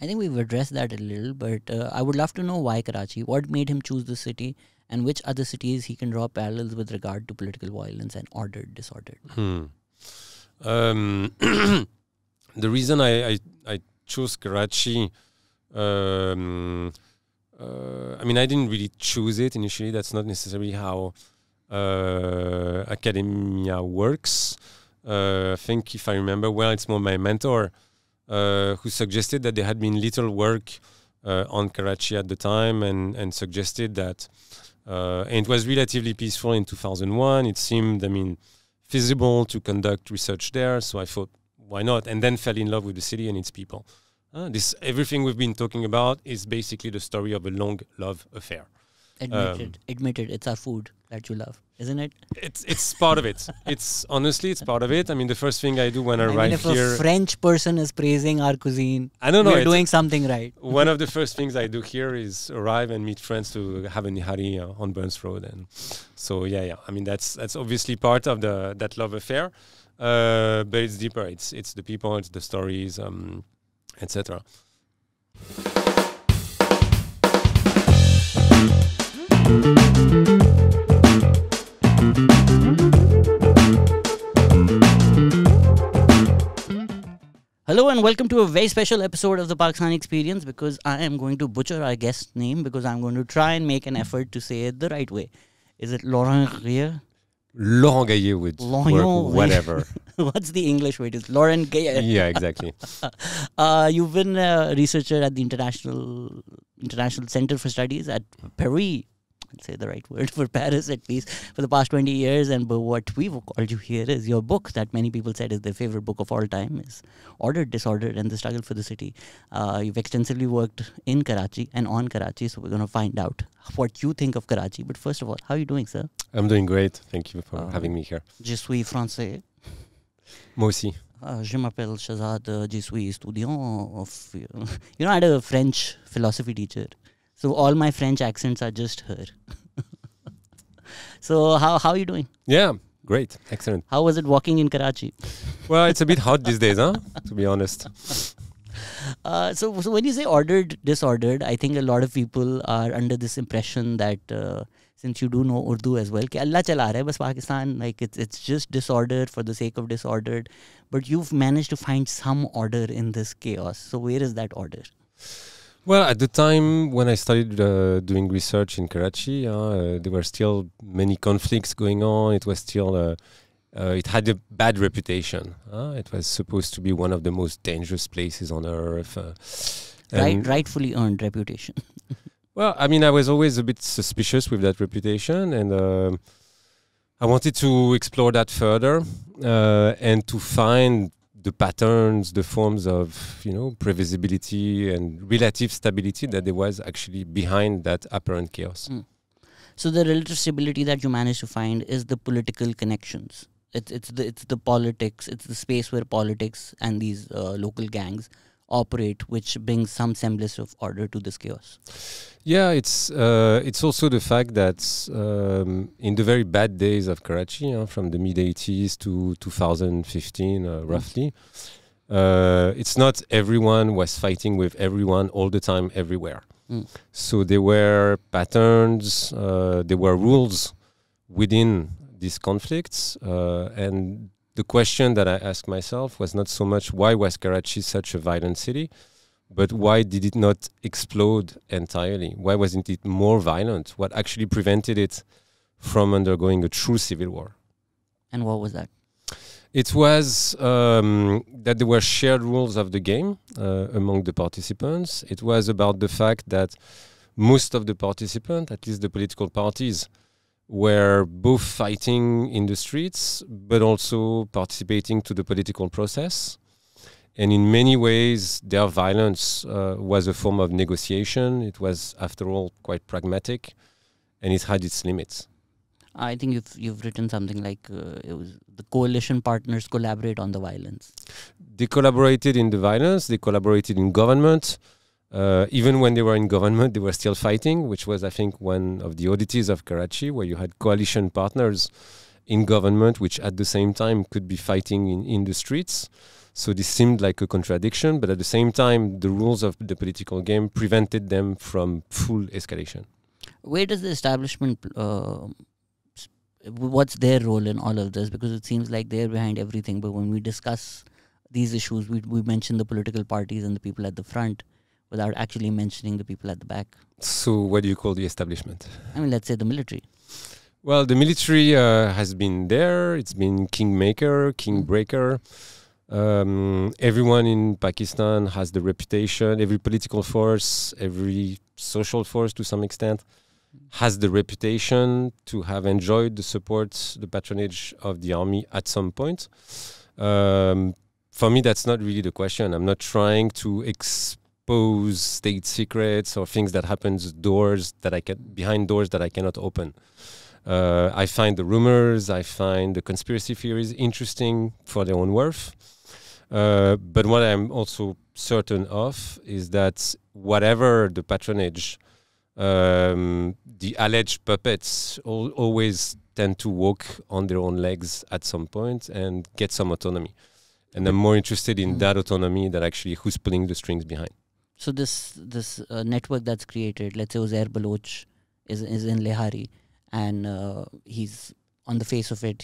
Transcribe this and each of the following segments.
I think we've addressed that a little, but I would love to know why Karachi. What made him choose the city, and which other cities he can draw parallels with regard to political violence and ordered, disordered. The reason I chose Karachi, I mean, I didn't really choose it initially. That's not necessarily how academia works. I think, if I remember well, it's more my mentor who suggested that there had been little work on Karachi at the time, and suggested that and it was relatively peaceful in 2001. It seemed, I mean, feasible to conduct research there. So I thought, why not? And then fell in love with the city and its people. Everything we've been talking about is basically the story of a long love affair. Admitted, it's our food that you love, isn't it? It's part of it. It's part of it. I mean, the first thing I do when I arrive here. If a French person is praising our cuisine, I don't know, we're doing something right. One of the first things I do here is arrive and meet friends to have a nihari on Burns Road, and so yeah. I mean, that's obviously part of that love affair, but it's deeper. It's the people, it's the stories, etc. Hello and welcome to a very special episode of the Pakistani Experience, because I am going to butcher our guest's name, because I'm going to try and make an effort to say it the right way. Is it Laurent Gayer? Laurent Gayer would work, whatever. What's the English way? It's Laurent Gayer. Yeah, exactly. You've been a researcher at the International Center for Studies at Paris. I'll say the right word for Paris, at least, for the past 20 years. And what we've called you here is your book that many people said is their favorite book of all time is Ordered, Disordered, and the Struggle for the City. You've extensively worked in Karachi and on Karachi, so we're going to find out what you think of Karachi. But first of all, how are you doing, sir? I'm doing great. Thank you for having me here. Je suis français. Moi aussi. Je m'appelle Shazad. Je suis étudiant of... I had a French philosophy teacher. So all my French accents are just her. So how are you doing? Yeah, great. Excellent. How was it walking in Karachi? Well, it's a bit hot these days, to be honest. So when you say ordered, disordered, I think a lot of people are under this impression that since you do know Urdu as well, कि Allah चला रहा है बस Pakistan, like it's just disordered for the sake of disordered. But you've managed to find some order in this chaos. So where is that order? Well, at the time when I started doing research in Karachi, there were still many conflicts going on. It was still, it had a bad reputation. It was supposed to be one of the most dangerous places on earth. Rightfully earned reputation. Well, I mean, I was always a bit suspicious with that reputation, and I wanted to explore that further and to find the patterns, the forms of, previsibility and relative stability that there was actually behind that apparent chaos. So the relative stability that you managed to find is the political connections. It's the politics. It's the space where politics and these local gangs operate, which brings some semblance of order to this chaos. Yeah, it's also the fact that in the very bad days of Karachi, from the mid-80s to 2015, roughly, it's not everyone was fighting with everyone all the time, everywhere. So there were patterns, there were rules within these conflicts, and the question that I asked myself was not so much why was Karachi such a violent city, but why did it not explode entirely? Why wasn't it more violent? What actually prevented it from undergoing a true civil war? And what was that? It was that there were shared rules of the game among the participants. It was about the fact that most of the participants, at least the political parties, were both fighting in the streets, but also participating to the political process. And in many ways, their violence was a form of negotiation. It was, after all, quite pragmatic, and it had its limits. I think you've written something like it was the coalition partners collaborate on the violence. They collaborated in the violence. They collaborated in government. Even when they were in government, they were still fighting, which was, I think, one of the oddities of Karachi, where you had coalition partners in government, which at the same time could be fighting in the streets. So this seemed like a contradiction, but at the same time, the rules of the political game prevented them from full escalation. Where does the establishment, what's their role in all of this? Because it seems like they're behind everything, but when we discuss these issues, we mention the political parties and the people at the front without actually mentioning the people at the back. So what do you call the establishment? I mean, let's say the military. Well, the military has been there. It's been kingmaker, kingbreaker. Everyone in Pakistan has the reputation. Every political force, every social force to some extent, has the reputation to have enjoyed the support, the patronage of the army at some point. For me, that's not really the question. I'm not trying to expose state secrets or things that happens behind doors that I cannot open. I find the rumors, I find the conspiracy theories interesting for their own worth. But what I'm also certain of is that whatever the patronage, the alleged puppets always tend to walk on their own legs at some point and get some autonomy. And I'm more interested in that autonomy than actually who's pulling the strings behind. So this network that's created, let's say Uzair Baloch is in Lyari, and he's on the face of it,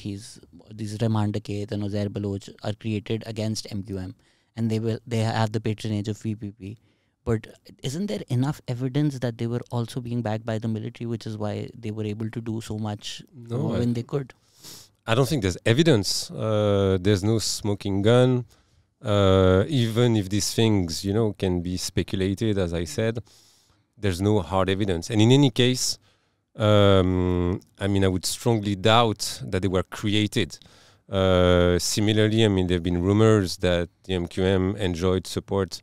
these Rahman Dakat and Uzair Baloch are created against MQM, and they have the patronage of PPP. But isn't there enough evidence that they were also being backed by the military, which is why they were able to do so much when they could? I don't think there's evidence. There's no smoking gun. Even if these things, can be speculated, as I said, there's no hard evidence. And in any case, I would strongly doubt that they were created. Similarly, there have been rumors that the MQM enjoyed support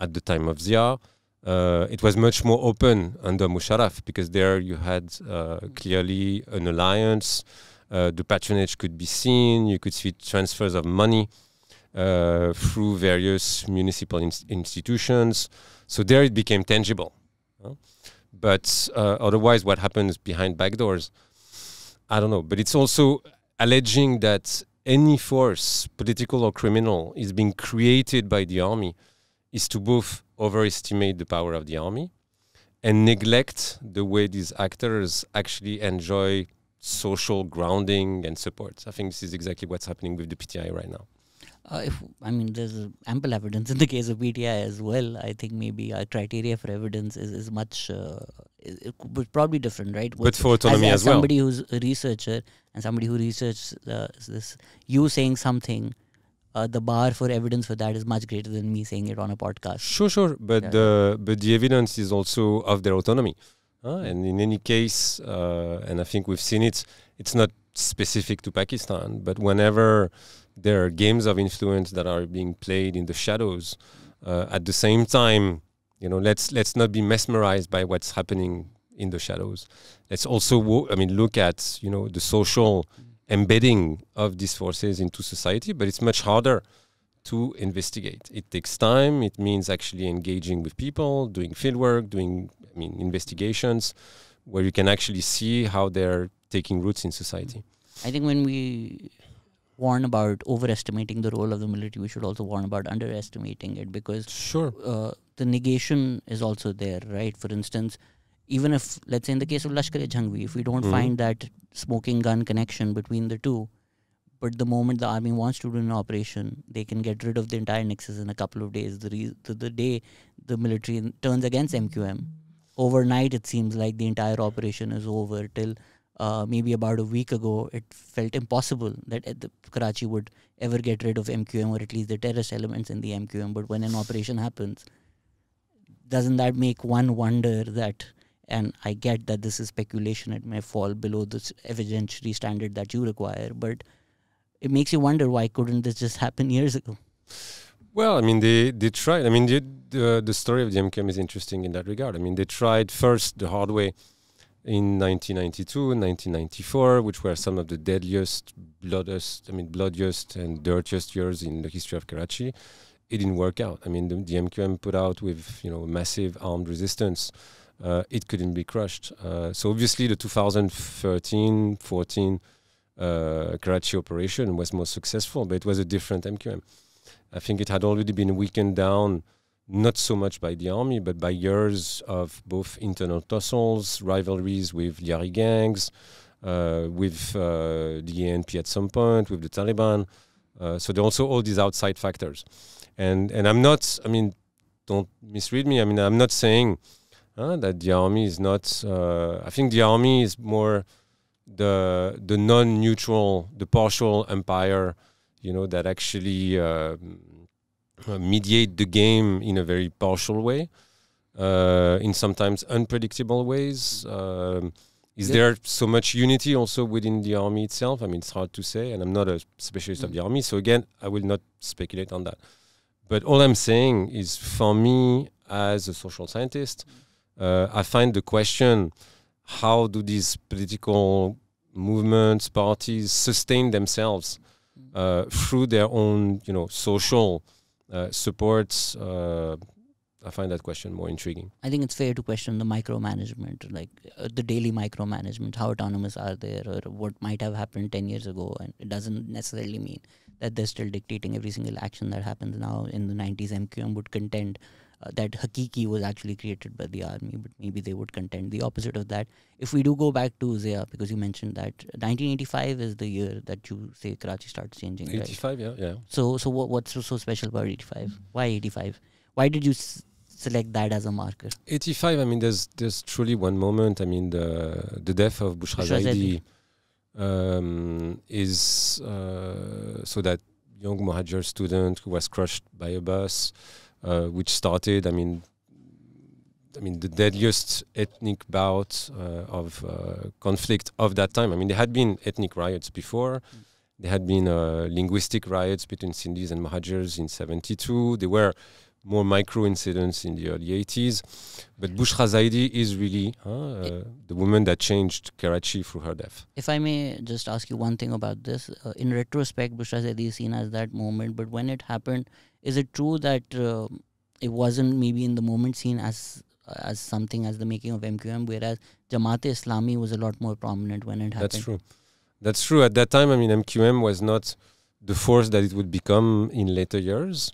at the time of Zia. It was much more open under Musharraf because there you had clearly an alliance. The patronage could be seen. You could see transfers of money through various municipal institutions. So there it became tangible. But otherwise, what happens behind back doors, I don't know. But it's also alleging that any force, political or criminal, is being created by the army is to both overestimate the power of the army and neglect the way these actors actually enjoy social grounding and support. I think this is exactly what's happening with the PTI right now. There's ample evidence in the case of PTI as well. I think maybe our criteria for evidence is much probably different, right? But for autonomy as well. Somebody who's a researcher and somebody who researches this, you saying something, the bar for evidence for that is much greater than me saying it on a podcast. Sure. But the evidence is also of their autonomy. And in any case, and I think we've seen it, it's not specific to Pakistan, but whenever there are games of influence that are being played in the shadows, at the same time, let's not be mesmerized by what's happening in the shadows. Let's also look at the social embedding of these forces into society, but it's much harder to investigate. It takes time. It means actually engaging with people, doing fieldwork, doing investigations, where you can actually see how they're taking roots in society. I think when we warn about overestimating the role of the military, we should also warn about underestimating it, because the negation is also there, right? For instance, even if, let's say in the case of Lashkar-e-Jhangvi, if we don't find that smoking gun connection between the two, but the moment the army wants to do an operation, they can get rid of the entire nexus in a couple of days. The day the military turns against MQM, overnight it seems like the entire operation is over. Till maybe about a week ago, it felt impossible that Karachi would ever get rid of MQM, or at least the terrorist elements in the MQM. But when an operation happens, doesn't that make one wonder that, and I get that this is speculation, it may fall below this evidentiary standard that you require, but it makes you wonder, why couldn't this just happen years ago? Well, they tried. The story of the MQM is interesting in that regard. They tried first the hard way in 1992 and 1994, which were some of the deadliest, bloodiest and dirtiest years in the history of Karachi. It didn't work out. The MQM put out with massive armed resistance. It couldn't be crushed. So obviously the 2013-14 Karachi operation was more successful, but it was a different MQM. I think it had already been weakened down, not so much by the army, but by years of both internal tussles, rivalries with Lyari gangs, with the ANP at some point, with the Taliban. So there are also all these outside factors. And I'm not, I mean, don't misread me. I mean, I'm not saying that the army is not, I think the army is more the non-neutral, the partial empire, that actually mediate the game in a very partial way, in sometimes unpredictable ways. Is there so much unity also within the army itself? I mean, it's hard to say, and I'm not a specialist of the army, so again, I will not speculate on that. But all I'm saying is, for me, as a social scientist, I find the question, how do these political movements, parties sustain themselves through their own, social supports? I find that question more intriguing. I think it's fair to question the micromanagement, like the daily micromanagement. How autonomous are they, or what might have happened 10 years ago? And it doesn't necessarily mean that they're still dictating every single action that happens now. In the 90s, MQM would contend that Hakiki was actually created by the army, but maybe they would contend the opposite of that. If we do go back to Zia, because you mentioned that 1985 is the year that you say Karachi starts changing. 85, right? yeah. So what's so special about 85? Why 85? Why did you select that as a marker? 85, I mean, there's truly one moment. I mean, the death of Bushra Zaidi is so that young Muhajir student who was crushed by a bus, which started, I mean, the deadliest ethnic bout of conflict of that time. I mean, there had been ethnic riots before. There had been linguistic riots between Sindhis and Muhajirs in 72. There were more micro incidents in the early 80s. But Bushra Zaidi is really the woman that changed Karachi through her death. If I may just ask you one thing about this. In retrospect, Bushra Zaidi is seen as that moment. But when it happened, is it true that it wasn't maybe in the moment seen as something as the making of MQM, whereas Jamat-e-Islami was a lot more prominent when it happened? That's true. At that time, I mean, MQM was not the force that it would become in later years.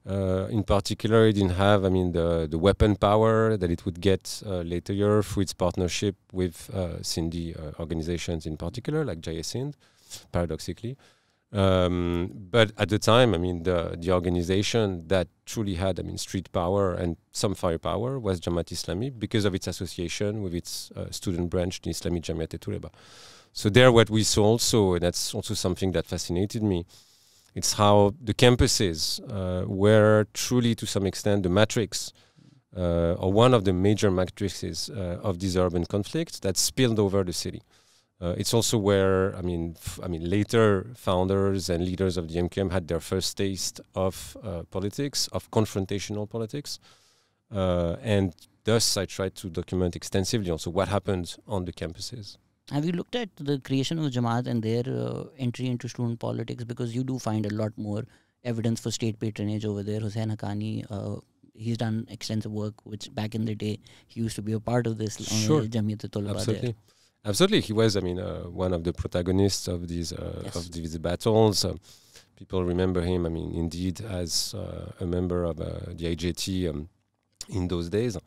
In particular, it didn't have, I mean, the weapon power that it would get later year through its partnership with Sindhi organizations in particular, like Jaya Sindh, paradoxically. But at the time, I mean, the organization that truly had, I mean, street power and some firepower was Jamat-Islami because of its association with its student branch, the Islami Jamiat-e-Tuleba. So there, what we saw also, and that's also something that fascinated me, it's how the campuses were truly, to some extent, the matrix, or one of the major matrices of these urban conflicts that spilled over the city. It's also where, I mean, later founders and leaders of the MQM had their first taste of politics, of confrontational politics, and thus I tried to document extensively also what happened on the campuses. Have you looked at the creation of Jamaat and their entry into student politics? Because you do find a lot more evidence for state patronage over there. Hussain Haqqani, he's done extensive work, which back in the day, he used to be a part of this Jamiat-e-Tulaba. Absolutely. Absolutely. He was, I mean, one of the protagonists of these battles. People remember him, I mean, indeed, as a member of the IJT in those days.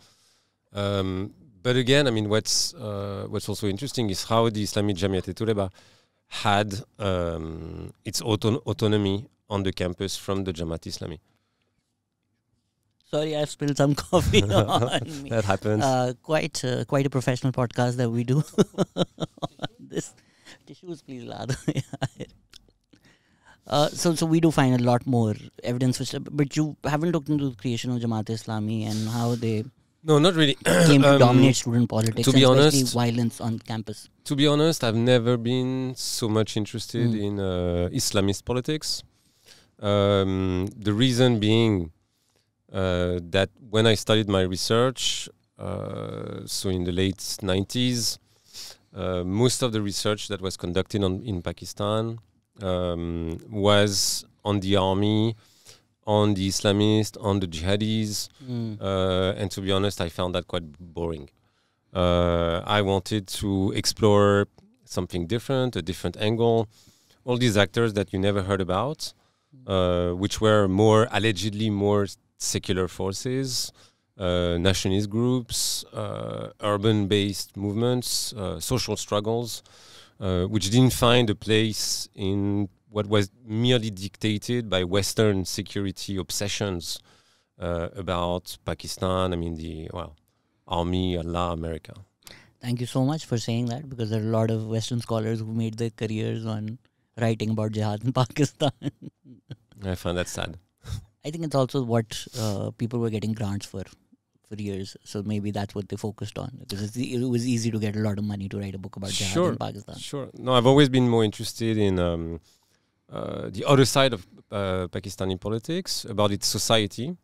But again, I mean, what's also interesting is how the Islamic Jamiat-e-Tuleba had its autonomy on the campus from the Jamaat-Islami. Sorry, I've spilled some coffee on me. That happens. Quite a professional podcast that we do. This tissues, please, lad. So we do find a lot more evidence, but you haven't looked into the creation of Jamaat-e-Islami and how they. No, not really. Came to dominate student politics, to be and honest, especially violence on campus. To be honest, I've never been so much interested in Islamist politics. The reason being that when I started my research, so in the late 90s, most of the research that was conducted in Pakistan was on the army, on the Islamists, on the jihadis, and to be honest, I found that quite boring. I wanted to explore something different, a different angle, all these actors that you never heard about, which were allegedly more secular forces, nationalist groups, urban-based movements, social struggles, which didn't find a place in what was merely dictated by Western security obsessions about Pakistan. I mean, the army, Allah, America. Thank you so much for saying that, because there are a lot of Western scholars who made their careers on writing about jihad in Pakistan. I find that sad. I think it's also what people were getting grants for years. So maybe that's what they focused on, because it was easy to get a lot of money to write a book about jihad in Pakistan. Sure. No, I've always been more interested in the other side of Pakistani politics, about its society.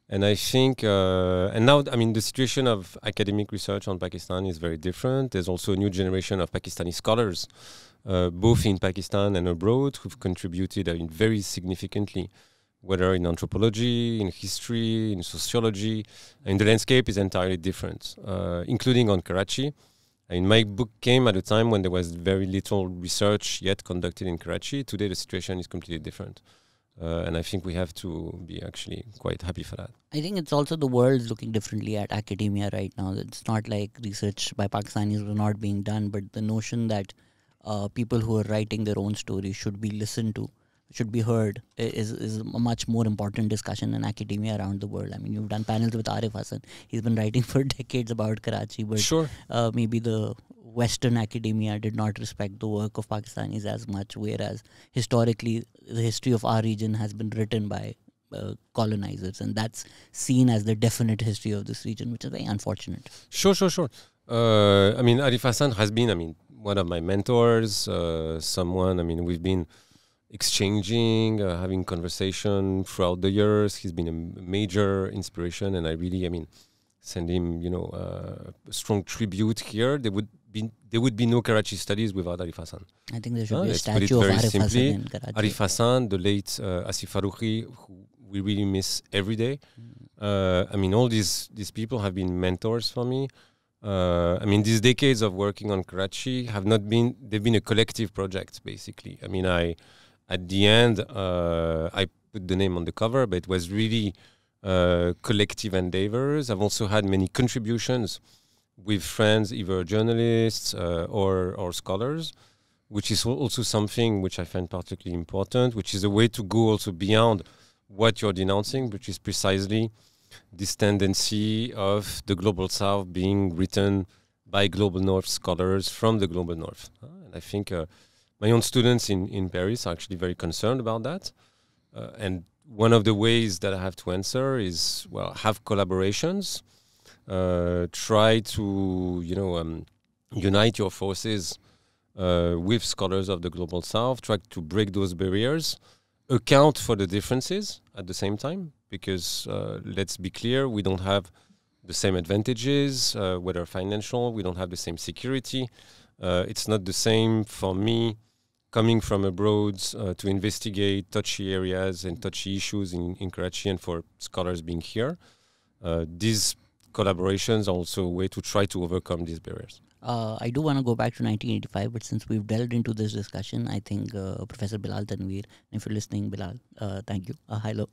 And I think, and now, I mean, the situation of academic research on Pakistan is very different. There's also a new generation of Pakistani scholars, both in Pakistan and abroad, who've contributed very significantly, whether in anthropology, in history, in sociology. And the landscape is entirely different, including on Karachi. And my book came at a time when there was very little research yet conducted in Karachi. Today, the situation is completely different. And I think we have to be actually quite happy for that. I think it's also the world's looking differently at academia right now. It's not like research by Pakistanis was not being done, but the notion that people who are writing their own stories should be listened to, should be heard, is a much more important discussion in academia around the world. I mean, you've done panels with Arif Hassan. He's been writing for decades about Karachi, but maybe the Western academia did not respect the work of Pakistanis as much, whereas historically the history of our region has been written by colonizers, and that's seen as the definite history of this region, which is very unfortunate. Sure. I mean, Arif Hassan has been, one of my mentors, someone, we've been exchanging, having conversation throughout the years. He's been a major inspiration, and I really, send him, a strong tribute here. There would be no Karachi studies without Arif Hassan. I think there should be a statue of Arif Hassan in Karachi. Arif Hassan, the late Asif Farooqi, who we really miss every day. All these people have been mentors for me. These decades of working on Karachi they've been a collective project, basically. At the end, I put the name on the cover, but it was really collective endeavors. I've also had many contributions with friends, either journalists or scholars, which is also something which I find particularly important, which is a way to go also beyond what you're denouncing, which is precisely this tendency of the Global South being written by Global North scholars from the Global North. And I think my own students in Paris are actually very concerned about that. And one of the ways that I have to answer is, have collaborations. Try to, unite your forces with scholars of the Global South. Try to break those barriers. Account for the differences at the same time, because let's be clear, we don't have the same advantages, whether financial. We don't have the same security. It's not the same for me coming from abroad to investigate touchy areas and touchy issues in Karachi, and for scholars being here. These collaborations are also a way to try to overcome these barriers. I do want to go back to 1985, but since we've delved into this discussion, I think Professor Bilal Tanveer, if you're listening, Bilal, thank you. Hello.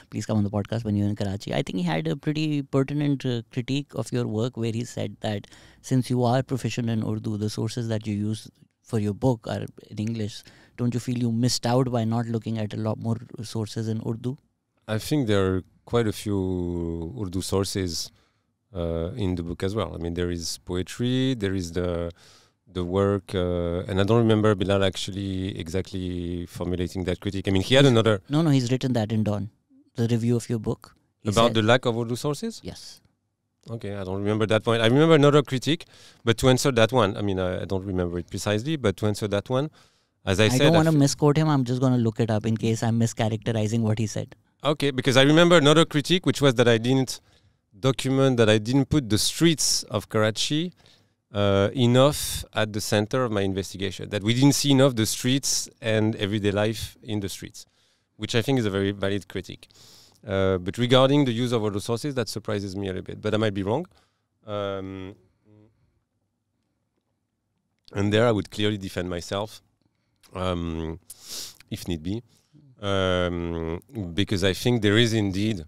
Please come on the podcast when you're in Karachi. I think he had a pretty pertinent critique of your work, where he said that since you are proficient in Urdu, the sources that you use for your book are in English. Don't you feel you missed out by not looking at a lot more sources in Urdu? I think there are quite a few Urdu sources in the book as well. There is poetry, there is the work, and I don't remember Bilal actually exactly formulating that critique. He had another... No, he's written that in Dawn, the review of your book. About the lack of Urdu sources? Yes. Okay, I don't remember that point. I remember another critique, but to answer that one, I don't remember it precisely, but to answer that one, as I said... I don't want to misquote him, I'm just going to look it up in case I'm mischaracterizing what he said. Okay, because I remember another critique, which was that I didn't put the streets of Karachi enough at the center of my investigation, that we didn't see enough the streets and everyday life in the streets, which I think is a very valid critique. But regarding the use of Urdu sources, that surprises me a little bit, but I might be wrong. And there I would clearly defend myself, if need be. because I think there is indeed.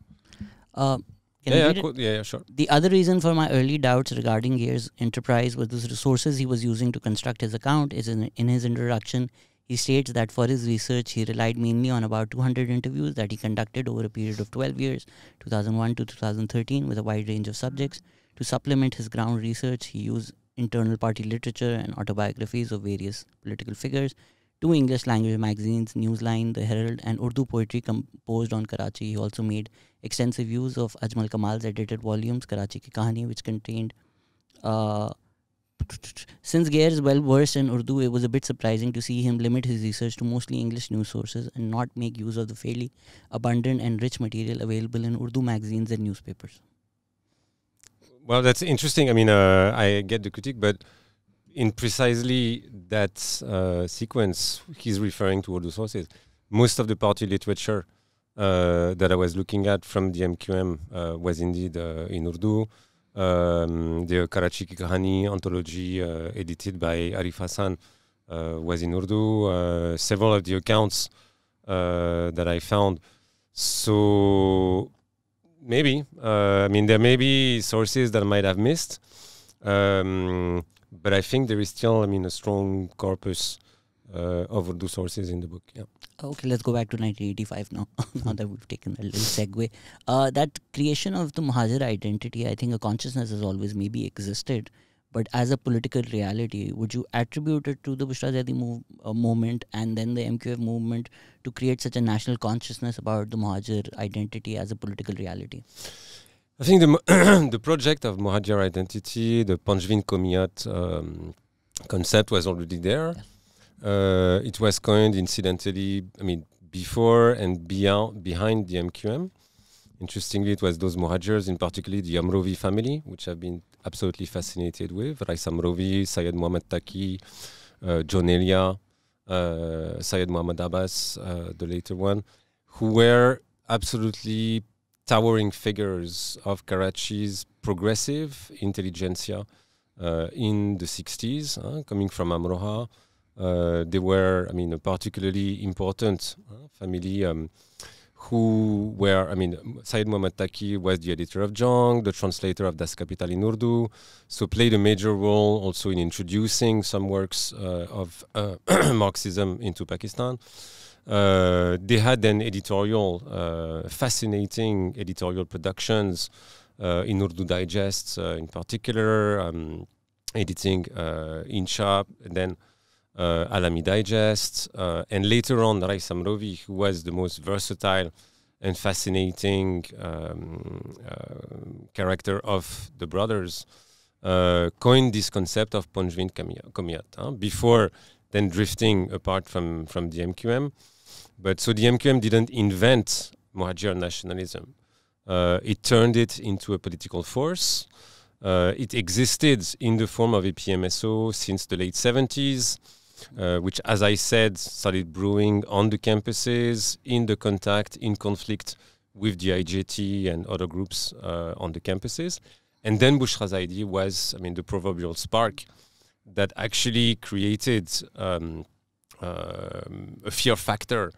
Sure. The other reason for my early doubts regarding Gayer's enterprise was the resources he was using to construct his account. In his introduction, he states that for his research, he relied mainly on about 200 interviews that he conducted over a period of 12 years, 2001 to 2013, with a wide range of subjects. To supplement his ground research, he used internal party literature and autobiographies of various political figures, 2 English language magazines, Newsline, The Herald, and Urdu poetry composed on Karachi. He also made extensive use of Ajmal Kamal's edited volumes, Karachi Ki Kahani, which contained... Since Gayer is well versed in Urdu, it was a bit surprising to see him limit his research to mostly English news sources and not make use of the fairly abundant and rich material available in Urdu magazines and newspapers. Well, that's interesting. I mean, I get the critique, but in precisely that sequence, he's referring to Urdu sources. Most of the party literature that I was looking at from the MQM was indeed in Urdu. The Karachi Ki Kahani anthology edited by Arif Hassan was in Urdu. Several of the accounts that I found. So maybe, I mean, there may be sources that I might have missed. But I think there is still, I mean, a strong corpus of Urdu sources in the book. Yeah. Okay, let's go back to 1985 now. Now that we've taken a little segue. That creation of the Muhajir identity, I think a consciousness has always maybe existed. But as a political reality, would you attribute it to the Bushra Zaidi movement and then the MQF movement to create such a national consciousness about the Muhajir identity as a political reality? I think the project of Muhajir identity, the Panjvin Komiyat concept was already there. It was coined incidentally, I mean, before and behind the MQM. Interestingly, it was those Muhajirs, in particular the Amrovi family, which I've been absolutely fascinated with. Rais Amrovi, Syed Muhammad Taki, John Elia, Syed Muhammad Abbas, the later one, who were absolutely towering figures of Karachi's progressive intelligentsia in the 60s, coming from Amroha. They were, I mean, a particularly important family who were, I mean, Syed Muhammad Taki was the editor of Jong, the translator of Das Kapital in Urdu, so played a major role also in introducing some works of Marxism into Pakistan. They had then fascinating editorial productions in Urdu digests, in particular, editing Insha, and then Alami Digest, and later on Rais Amrovi, who was the most versatile and fascinating character of the brothers, coined this concept of Panjvin Komiyat before then drifting apart from the MQM. But so the MQM didn't invent Muhajir nationalism. It turned it into a political force. It existed in the form of a PMSO since the late 70s. Which, as I said, started brewing on the campuses, in the contact, in conflict with the IJT and other groups on the campuses. And then Bushra Zaidi was, I mean, the proverbial spark that actually created a fear factor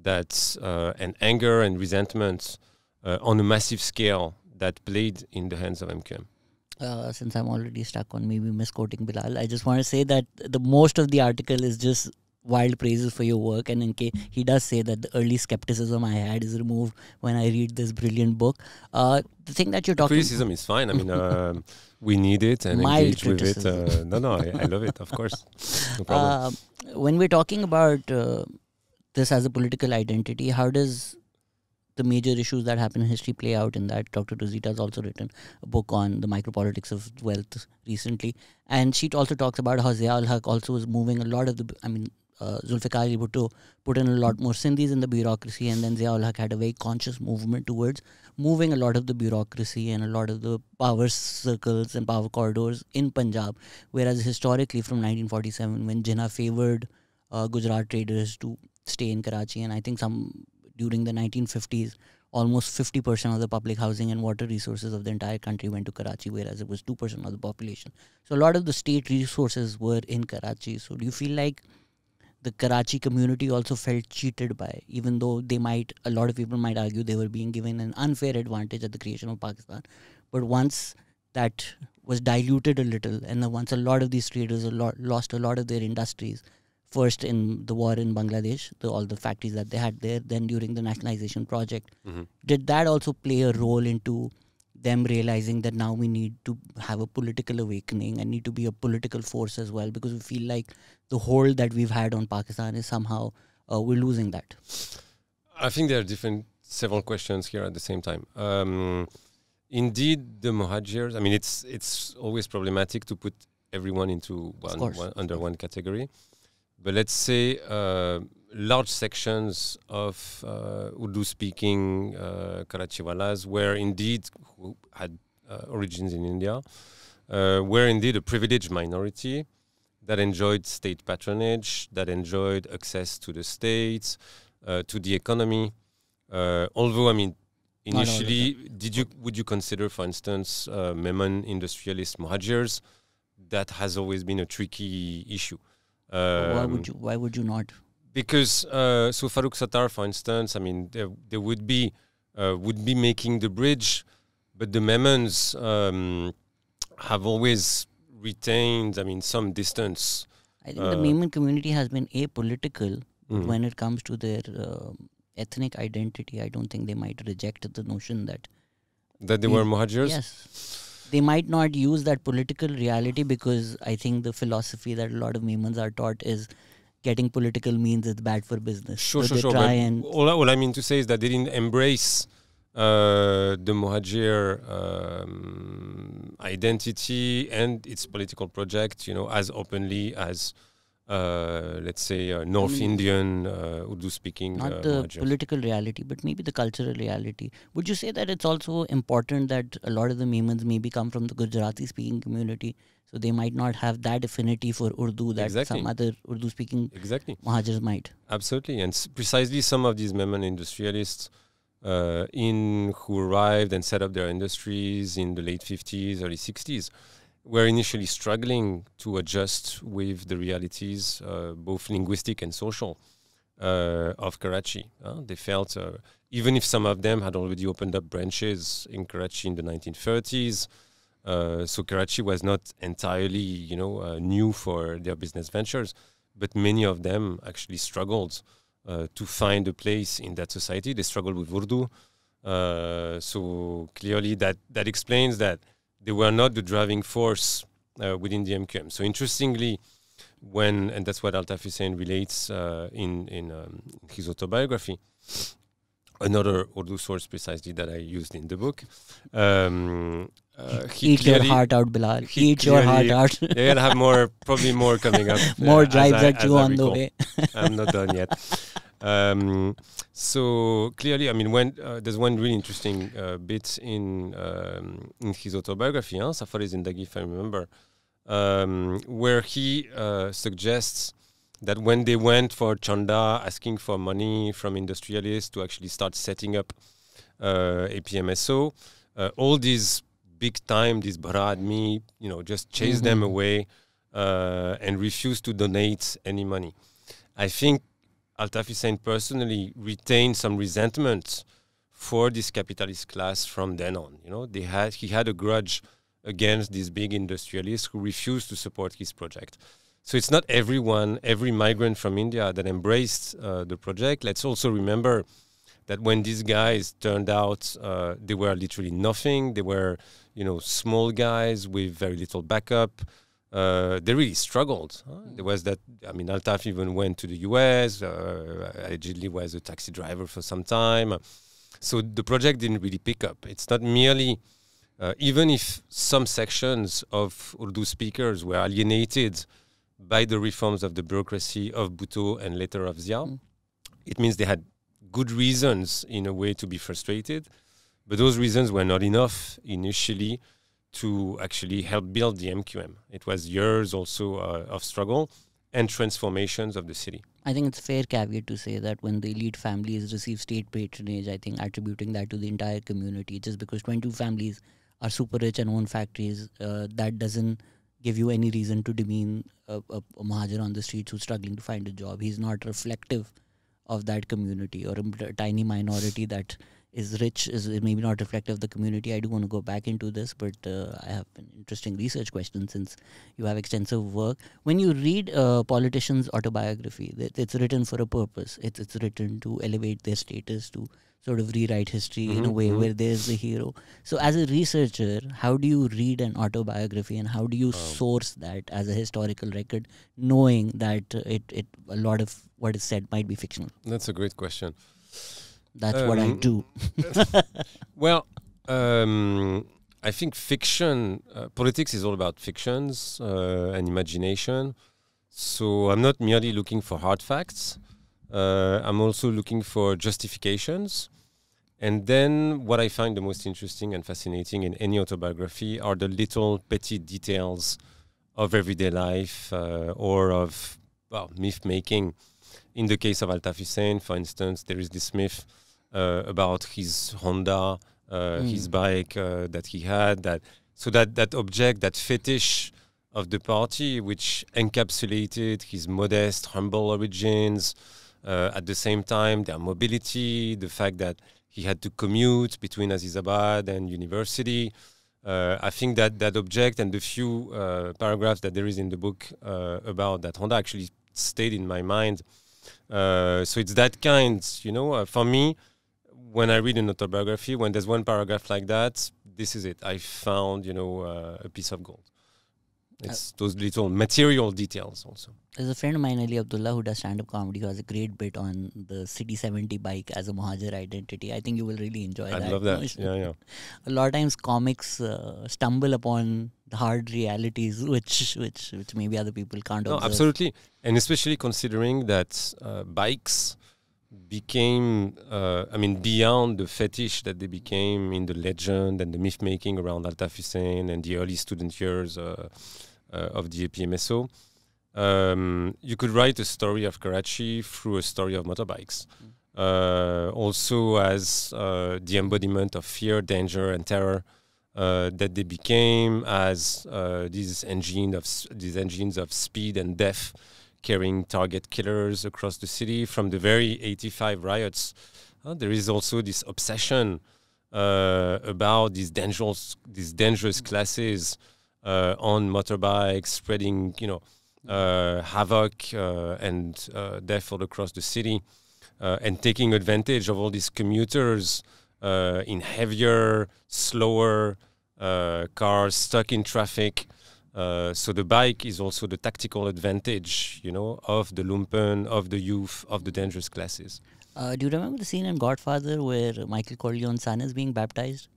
that and anger and resentment on a massive scale that played in the hands of MQM. Since I'm already stuck on maybe misquoting Bilal, I just want to say that the most of the article is just wild praises for your work, and in case he does say that the early skepticism I had is removed when I read this brilliant book. The thing that you're talking criticism is fine. I mean, we need it and engage with it. I love it, of course. No problem. When we're talking about this as a political identity, how does the major issues that happen in history play out in that? Dr. Rosita has also written a book on the micropolitics of wealth recently, and she also talks about how Zia-ul-Haq also was moving a lot of the, Zulfikar Ali Bhutto put in a lot more Sindhis in the bureaucracy, and then Zia-ul-Haq had a very conscious movement towards moving a lot of the bureaucracy and a lot of the power circles and power corridors in Punjab, whereas historically from 1947 when Jinnah favored Gujarat traders to stay in Karachi, and I think during the 1950s, almost 50% of the public housing and water resources of the entire country went to Karachi, whereas it was 2% of the population. So a lot of the state resources were in Karachi. So do you feel like the Karachi community also felt cheated by, even though a lot of people might argue they were being given an unfair advantage at the creation of Pakistan. But once that was diluted a little, and once a lot of these traders lost a lot of their industries, first in the war in Bangladesh, all the factories that they had there, then during the nationalization project, did that also play a role into them realizing that now we need to have a political awakening and need to be a political force as well, because we feel like the hold that we've had on Pakistan is somehow we're losing that? I think there are several questions here at the same time. Indeed, the Muhajirs, I mean, it's always problematic to put everyone into under one category. But let's say large sections of Urdu-speaking Karachiwalas who had origins in India, were indeed a privileged minority that enjoyed state patronage, that enjoyed access to the states, to the economy. Although, I mean, initially, would you consider, for instance, Memon industrialist Muhajirs? That has always been a tricky issue. Why would you not? Because so Farooq Sattar, for instance, I mean, they would be making the bridge, but the Memons have always retained, I mean, some distance. I think the Memon community has been apolitical when it comes to their ethnic identity. I don't think they might reject the notion that they were Muhajirs. Yes. They might not use that political reality, because I think the philosophy that a lot of Memons are taught is getting political means it's bad for business. Sure. All I mean to say is that they didn't embrace the Muhajir identity and its political project, as openly as, let's say, North Indian Urdu-speaking not the Muhajirs. Political reality, but maybe the cultural reality. Would you say that it's also important that a lot of the Memons maybe come from the Gujarati-speaking community, so they might not have that affinity for Urdu that some other Urdu-speaking Muhajirs might? Absolutely, and precisely some of these Memon industrialists who arrived and set up their industries in the late 50s, early 60s, were initially struggling to adjust with the realities, both linguistic and social, of Karachi. They felt, even if some of them had already opened up branches in Karachi in the 1930s, so Karachi was not entirely, new for their business ventures, but many of them actually struggled to find a place in that society. They struggled with Urdu. So clearly that explains that they were not the driving force within the MQM. So interestingly, and that's what Altaf Hussain relates in his autobiography, another Urdu source precisely that I used in the book. Eat your heart out, Bilal. Eat your heart out. They're going to have probably more coming up. More drives at you on the way. I'm not done yet. So clearly, I mean, when there's one really interesting bit in his autobiography, Safari Zindagi, if I remember, where he suggests that when they went for Chanda, asking for money from industrialists to actually start setting up APMSO, all these big time, these Bhara Admi, just chased them away and refused to donate any money. I think Altaf Hussain personally retained some resentment for this capitalist class from then on. He had a grudge against these big industrialists who refused to support his project. So it's not every migrant from India that embraced the project. Let's also remember that when these guys turned out, they were literally nothing. They were, small guys with very little backup. They really struggled. There was that. I mean, Altaf even went to the US. Allegedly was a taxi driver for some time. So the project didn't really pick up. It's not merely, even if some sections of Urdu speakers were alienated by the reforms of the bureaucracy of Bhutto and later of Zia, it means they had good reasons in a way to be frustrated, but those reasons were not enough initially to actually help build the MQM. It was years also of struggle and transformations of the city. I think it's a fair caveat to say that when the elite families receive state patronage, I think attributing that to the entire community, just because 22 families are super rich and own factories, that doesn't give you any reason to demean a Muhajir on the streets who's struggling to find a job. He's not reflective of that community, or a tiny minority that is rich is maybe not reflective of the community. I do want to go back into this, but I have an interesting research question since you have extensive work. When you read a politician's autobiography, it's written for a purpose. It's written to elevate their status, to sort of rewrite history in a way where there's the hero. So as a researcher, how do you read an autobiography, and how do you source that as a historical record, knowing that a lot of what is said might be fictional? That's a great question. That's what I do. Well, I think fiction, politics is all about fictions and imagination. So I'm not merely looking for hard facts. I'm also looking for justifications. And then what I find the most interesting and fascinating in any autobiography are the little petty details of everyday life or of myth making. In the case of Altaf Hussain, for instance, there is this myth about his Honda, his bike that he had. That object, that fetish of the party, which encapsulated his modest, humble origins. At the same time, their mobility, the fact that he had to commute between Azizabad and university. I think that object and the few paragraphs that there is in the book about that Honda actually stayed in my mind. So it's that kind, for me, when I read an autobiography, when there's one paragraph like that, this is it. I found, a piece of gold. It's those little material details also. There's a friend of mine, Ali Abdullah, who does stand-up comedy, who has a great bit on the City 70 bike as a Muhajir identity. I think you will really enjoy that. I love that. Yeah. A lot of times comics stumble upon the hard realities which maybe other people can't observe. No, absolutely. And especially considering that bikes became, beyond the fetish that they became in the legend and the myth-making around Altaf Hussain and the early student years of the APMSO, you could write a story of Karachi through a story of motorbikes. Also as the embodiment of fear, danger, and terror that they became as these engines of speed and death, carrying target killers across the city. From the very 85 riots, there is also this obsession about these dangerous classes on motorbikes, spreading havoc and death all across the city, and taking advantage of all these commuters in heavier, slower cars stuck in traffic. So the bike is also the tactical advantage, of the lumpen, of the youth, of the dangerous classes. Do you remember the scene in Godfather where Michael Corleone's son is being baptized?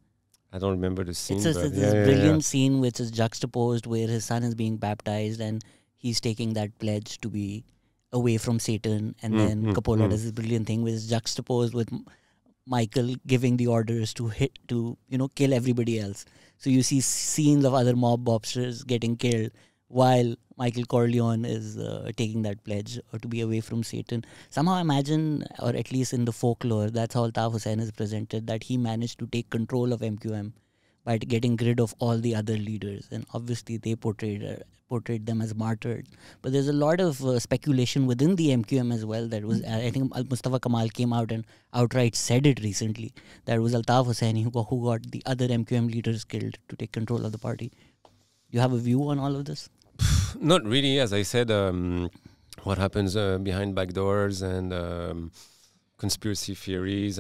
I don't remember the scene. It's this brilliant scene which is juxtaposed where his son is being baptized and he's taking that pledge to be away from Satan, and then Coppola does this brilliant thing which is juxtaposed with Michael giving the orders to kill everybody else. So you see scenes of other mob mobsters getting killed while Michael Corleone is taking that pledge to be away from Satan. Somehow imagine, or at least in the folklore, that's how Altaf Hussain is presented, that he managed to take control of MQM by getting rid of all the other leaders. And obviously they portrayed them as martyrs. But there's a lot of speculation within the MQM as well. That was, I think Mustafa Kamal came out and outright said it recently, that it was Altaf Hussain who got the other MQM leaders killed to take control of the party. Do you have a view on all of this? Not really. As I said, what happens behind back doors and conspiracy theories.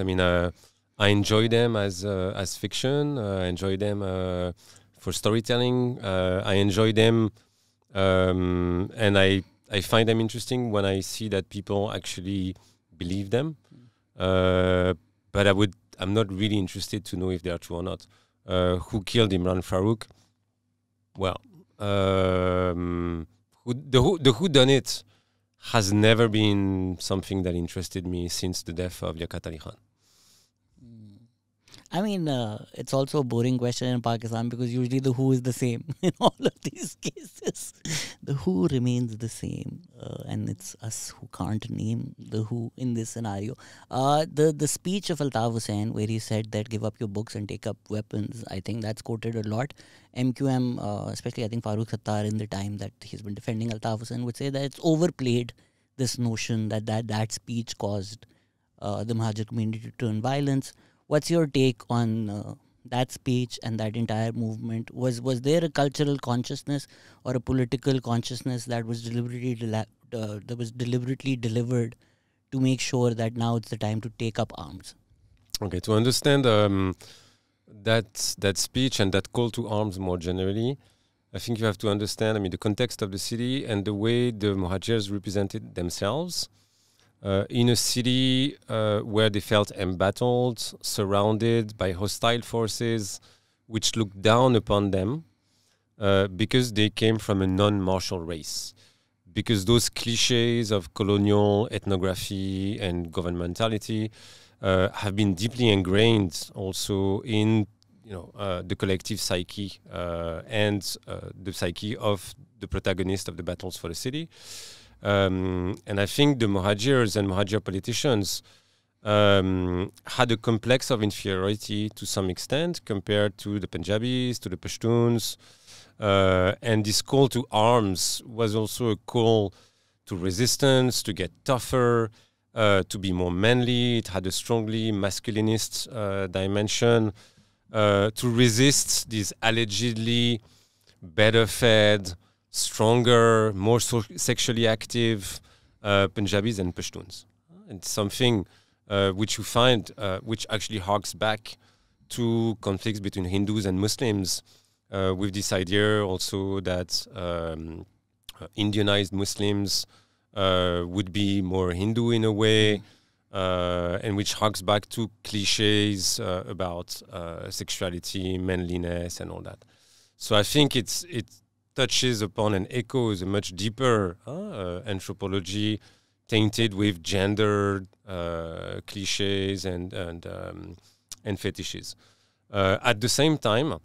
I enjoy them as fiction. I enjoy them for storytelling. I enjoy them, and I find them interesting when I see that people actually believe them. But I'm not really interested to know if they are true or not. Who killed Imran Farouk? Well, the whodunit has never been something that interested me since the death of Liaquat Ali Khan. I mean, it's also a boring question in Pakistan because usually the who is the same in all of these cases. The who remains the same, and it's us who can't name the who in this scenario. The speech of Altaf Hussain, where he said that give up your books and take up weapons, I think that's quoted a lot. MQM, especially I think Farooq Sattar in the time that he's been defending Altaf Hussain, would say that it's overplayed, this notion that speech caused the Muhajir community to turn violence. What's your take on that speech and that entire movement? Was there a cultural consciousness or a political consciousness that was deliberately delivered to make sure that now it's the time to take up arms? Okay, to understand that speech and that call to arms more generally, I think you have to understand, the context of the city and the way the Muhajirs represented themselves. In a city where they felt embattled, surrounded by hostile forces which looked down upon them because they came from a non-martial race. Because those cliches of colonial ethnography and governmentality have been deeply ingrained also in the collective psyche and the psyche of the protagonist of the battles for the city. And I think the Muhajirs and Muhajir politicians had a complex of inferiority to some extent compared to the Punjabis, to the Pashtuns. And this call to arms was also a call to resistance, to get tougher, to be more manly. It had a strongly masculinist dimension, to resist these allegedly better fed, stronger, more sexually active Punjabis and Pashtuns. It's something which you find, which actually harks back to conflicts between Hindus and Muslims, with this idea also that Indianized Muslims would be more Hindu in a way, and which harks back to cliches about sexuality, manliness, and all that. So I think it touches upon and echoes a much deeper anthropology tainted with gender cliches and fetishes. At the same time,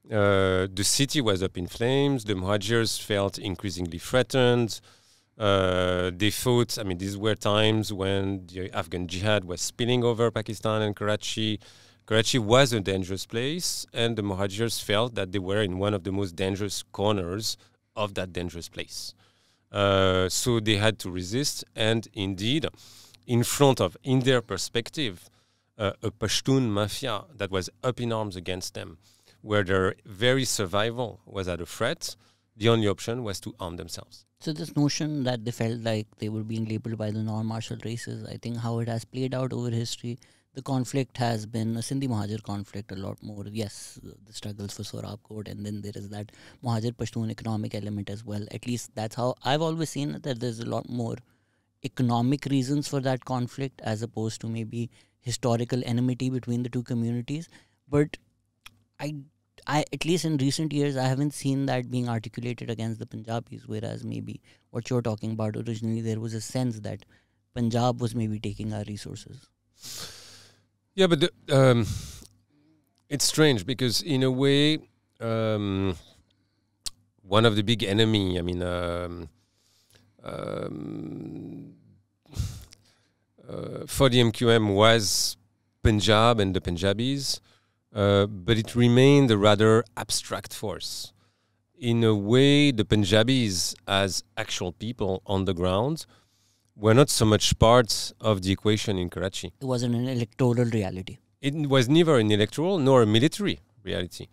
the city was up in flames. The Muhajirs felt increasingly threatened. They thought, these were times when the Afghan jihad was spilling over Pakistan and Karachi. Karachi was a dangerous place, and the Muhajirs felt that they were in one of the most dangerous corners of that dangerous place. So they had to resist, and indeed, in their perspective, a Pashtun mafia that was up in arms against them, where their very survival was at a threat, the only option was to arm themselves. So this notion that they felt like they were being labeled by the non-martial races, I think how it has played out over history, the conflict has been a Sindhi Muhajir conflict a lot more. Yes, the struggles for Sorab Code, and then there is that Muhajir Pashtun economic element as well. At least that's how I've always seen it, that there's a lot more economic reasons for that conflict as opposed to maybe historical enmity between the two communities. But I at least in recent years, I haven't seen that being articulated against the Punjabis, whereas maybe what you're talking about originally, there was a sense that Punjab was maybe taking our resources. Yeah, but it's strange because in a way, one of the big enemy, for the MQM was Punjab and the Punjabis. But it remained a rather abstract force. In a way, the Punjabis, as actual people on the ground, were not so much part of the equation in Karachi. It wasn't an electoral reality. It was neither an electoral nor a military reality.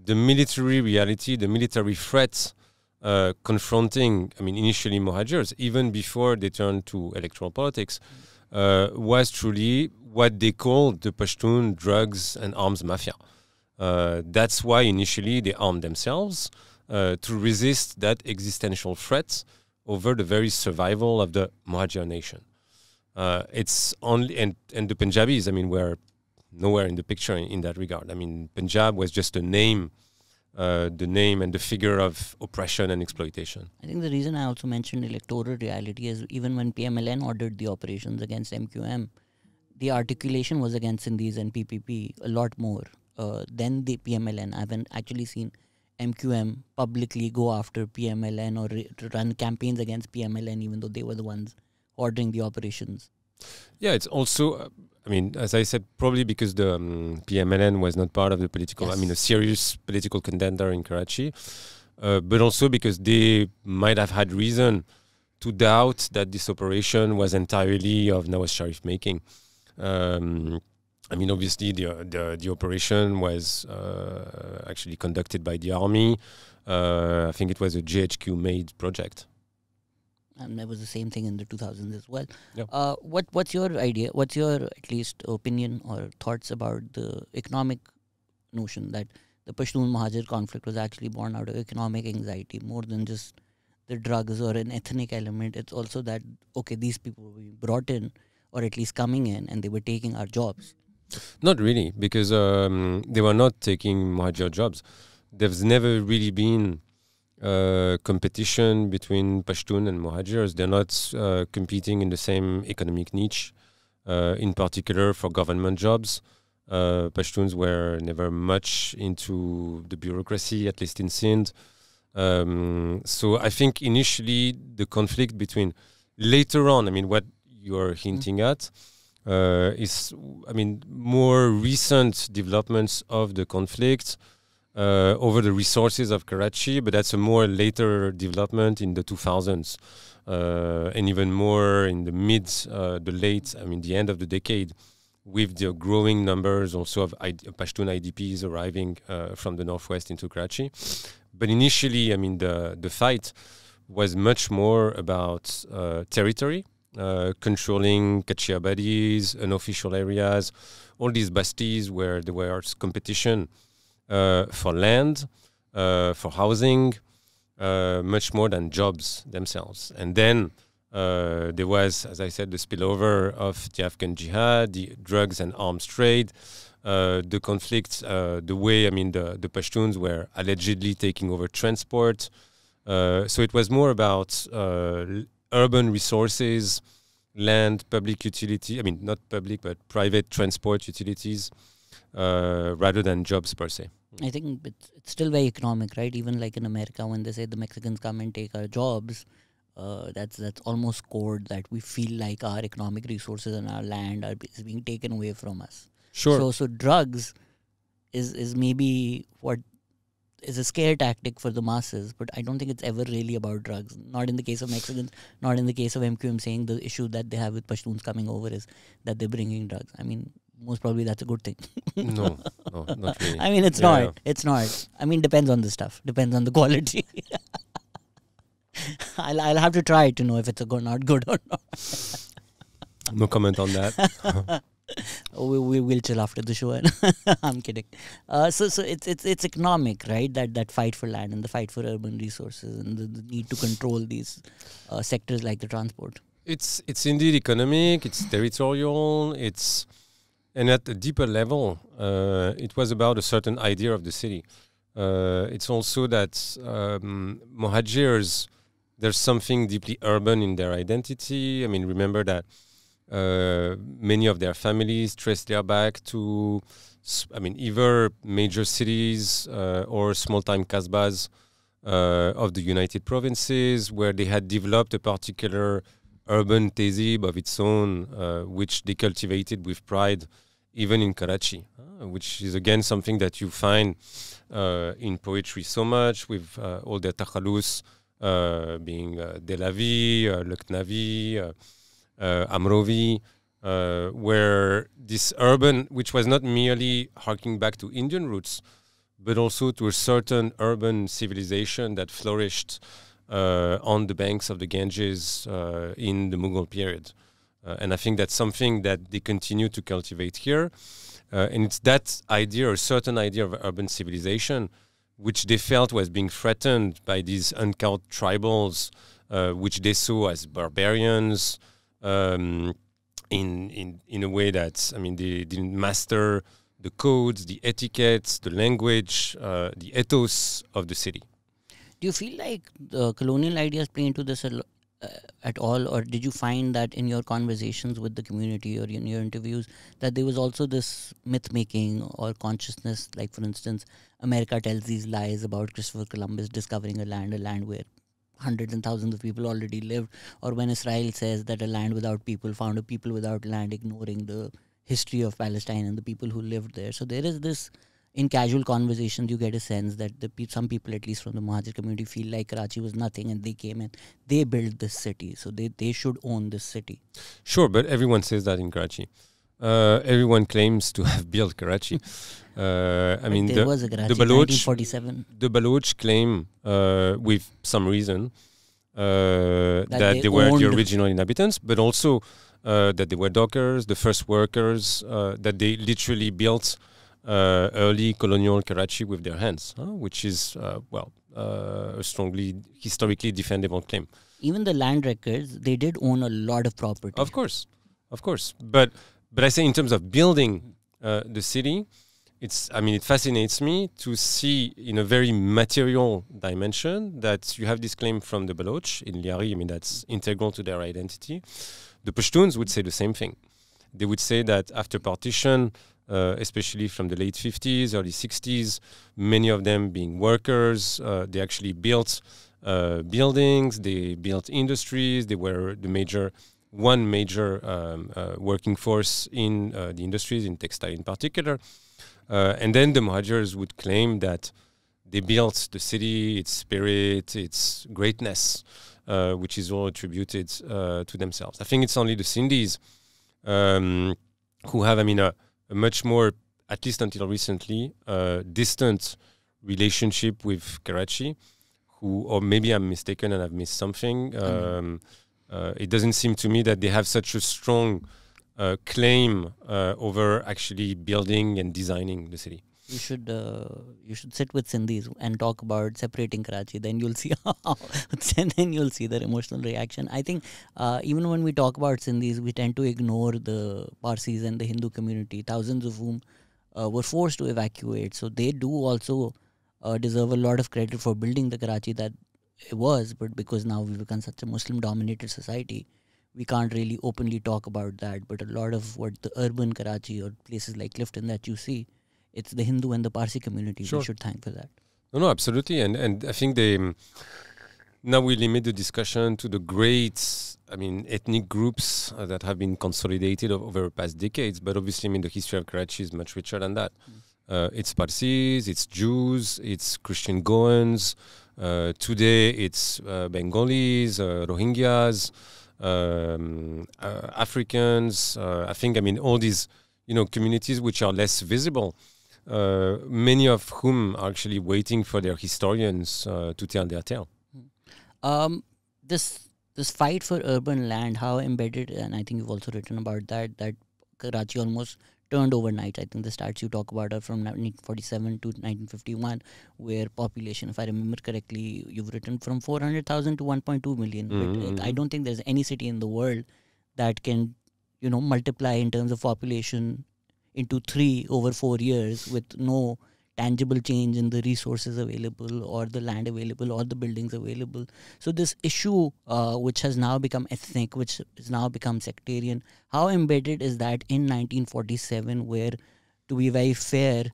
The military reality, the military threat confronting, initially Muhajirs, even before they turned to electoral politics, was truly what they called the Pashtun drugs and arms mafia. That's why initially they armed themselves to resist that existential threat over the very survival of the Muhajir nation. It's only and the Punjabis, were nowhere in the picture in that regard. Punjab was just the name and the figure of oppression and exploitation. I think the reason I also mentioned electoral reality is even when PMLN ordered the operations against MQM, the articulation was against Sindhis and PPP a lot more than the PMLN. I haven't actually seen MQM publicly go after PMLN or to run campaigns against PMLN, even though they were the ones ordering the operations. Yeah, it's also, I mean, as I said, probably because the PMLN was not part of the political, Yes. I mean, a serious political contender in Karachi, but also because they might have had reason to doubt that this operation was entirely of Nawaz Sharif making. I mean, obviously, the operation was actually conducted by the army. I think it was a GHQ-made project. And that was the same thing in the 2000s as well. Yep. What's your idea? What's your at least opinion or thoughts about the economic notion that the Pashtoon-Muhajir conflict was actually born out of economic anxiety more than just the drugs or an ethnic element? It's also that, okay, these people were being brought in or at least coming in and they were taking our jobs. Not really, because they were not taking Muhajir jobs. There's never really been competition between Pashtun and Muhajirs. They're not competing in the same economic niche, in particular for government jobs. Pashtuns were never much into the bureaucracy, at least in Sindh. So I think initially the conflict between, later on, I mean, what you're hinting at is, I mean, more recent developments of the conflict over the resources of Karachi, but that's a more later development in the 2000s, and even more in the the end of the decade, with the growing numbers also of Pashtun IDPs arriving from the northwest into Karachi. But initially, I mean, the fight was much more about territory, controlling Kachiabadis, unofficial areas, all these bastis where there was competition for land, for housing, much more than jobs themselves. And then there was, as I said, the spillover of the Afghan jihad, the drugs and arms trade, the conflict, the way, I mean, the Pashtuns were allegedly taking over transport. So it was more about urban resources, land, public utility, I mean, not public, but private transport utilities, rather than jobs per se. I think it's still very economic, right? Even like in America, when they say the Mexicans come and take our jobs, that's almost code that we feel like our economic resources and our land is being taken away from us. Sure. So drugs is maybe what is a scare tactic for the masses, but I don't think it's ever really about drugs. Not in the case of Mexicans, not in the case of MQM saying the issue that they have with Pashtuns coming over is that they're bringing drugs. I mean, most probably that's a good thing. No, not really. I mean, it's not. Yeah. It's not. I mean, depends on the stuff. Depends on the quality. I'll have to try it to know if it's not good or not. No comment on that. We'll chill after the show. I'm kidding. So it's economic, right? That fight for land and the fight for urban resources and the need to control these sectors like the transport. It's indeed economic. It's territorial. And at a deeper level, it was about a certain idea of the city. It's also that Muhajirs, there's something deeply urban in their identity. I mean, remember that many of their families trace their back to, either major cities or small-time kasbahs of the United Provinces, where they had developed a particular urban tehzeeb of its own, which they cultivated with pride, even in Karachi, which is again something that you find in poetry so much, with all their takhalus being Delavi, Lucknowi, Amrovi, where this urban, which was not merely harking back to Indian roots, but also to a certain urban civilization that flourished on the banks of the Ganges in the Mughal period. And I think that's something that they continue to cultivate here. And it's that idea, or a certain idea of urban civilization, which they felt was being threatened by these uncouth tribals, which they saw as barbarians, in a way that, they didn't master the codes, the etiquettes, the language, the ethos of the city. Do you feel like the colonial ideas play into this at all, or did you find that in your conversations with the community or in your interviews that there was also this myth making or consciousness, like for instance, America tells these lies about Christopher Columbus discovering a land where hundreds and thousands of people already lived, or when Israel says that a land without people found a people without land, ignoring the history of Palestine and the people who lived there. So there is this, in casual conversations, you get a sense that some people, at least from the Muhajir community, feel like Karachi was nothing and they came and they built this city. So they should own this city. Sure, but everyone says that in Karachi. Everyone claims to have built Karachi. I mean, there was a Karachi in 1947. The Baloch claim, with some reason, that they were the original inhabitants, but also that they were dockers, the first workers, that they literally built early colonial Karachi with their hands, which is, a strongly historically defendable claim. Even the land records, they did own a lot of property. Of course. But I say in terms of building the city, it fascinates me to see in a very material dimension that you have this claim from the Baloch in Lyari. I mean, that's integral to their identity. The Pashtuns would say the same thing. They would say that after partition, especially from the late 50s, early 60s, many of them being workers, they actually built buildings, they built industries, they were one major working force in the industries, in textile in particular. And then the Muhajirs would claim that they built the city, its spirit, its greatness, which is all attributed to themselves. I think it's only the Sindhis who have, a much more, at least until recently, distant relationship with Karachi, or maybe I'm mistaken and I've missed something. It doesn't seem to me that they have such a strong claim over actually building and designing the city. You should sit with Sindhis and talk about separating Karachi. Then you'll see then you'll see their emotional reaction. I think even when we talk about Sindhis, we tend to ignore the Parsis and the Hindu community, thousands of whom were forced to evacuate. So they do also deserve a lot of credit for building the Karachi that it was. But because now we've become such a Muslim-dominated society, we can't really openly talk about that. But a lot of what the urban Karachi or places like Clifton that you see, it's the Hindu and the Parsi community. Sure. We should thank for that. No, absolutely. And I think now we limit the discussion to the great, ethnic groups that have been consolidated over past decades. But obviously, the history of Karachi is much richer than that. It's Parsis, it's Jews, it's Christian Goans. Today, it's Bengalis, Rohingyas, Africans. I think, all these, communities which are less visible. Many of whom are actually waiting for their historians to tell their tale. This fight for urban land, how embedded, and I think you've also written about that Karachi almost turned overnight. I think the stats you talk about are from 1947 to 1951, where population, if I remember correctly, you've written from 400,000 to 1.2 million. But I don't think there's any city in the world that can, multiply in terms of population into 3 over 4 years with no tangible change in the resources available or the land available or the buildings available. So this issue, which has now become ethnic, which has now become sectarian, how embedded is that in 1947, where, to be very fair,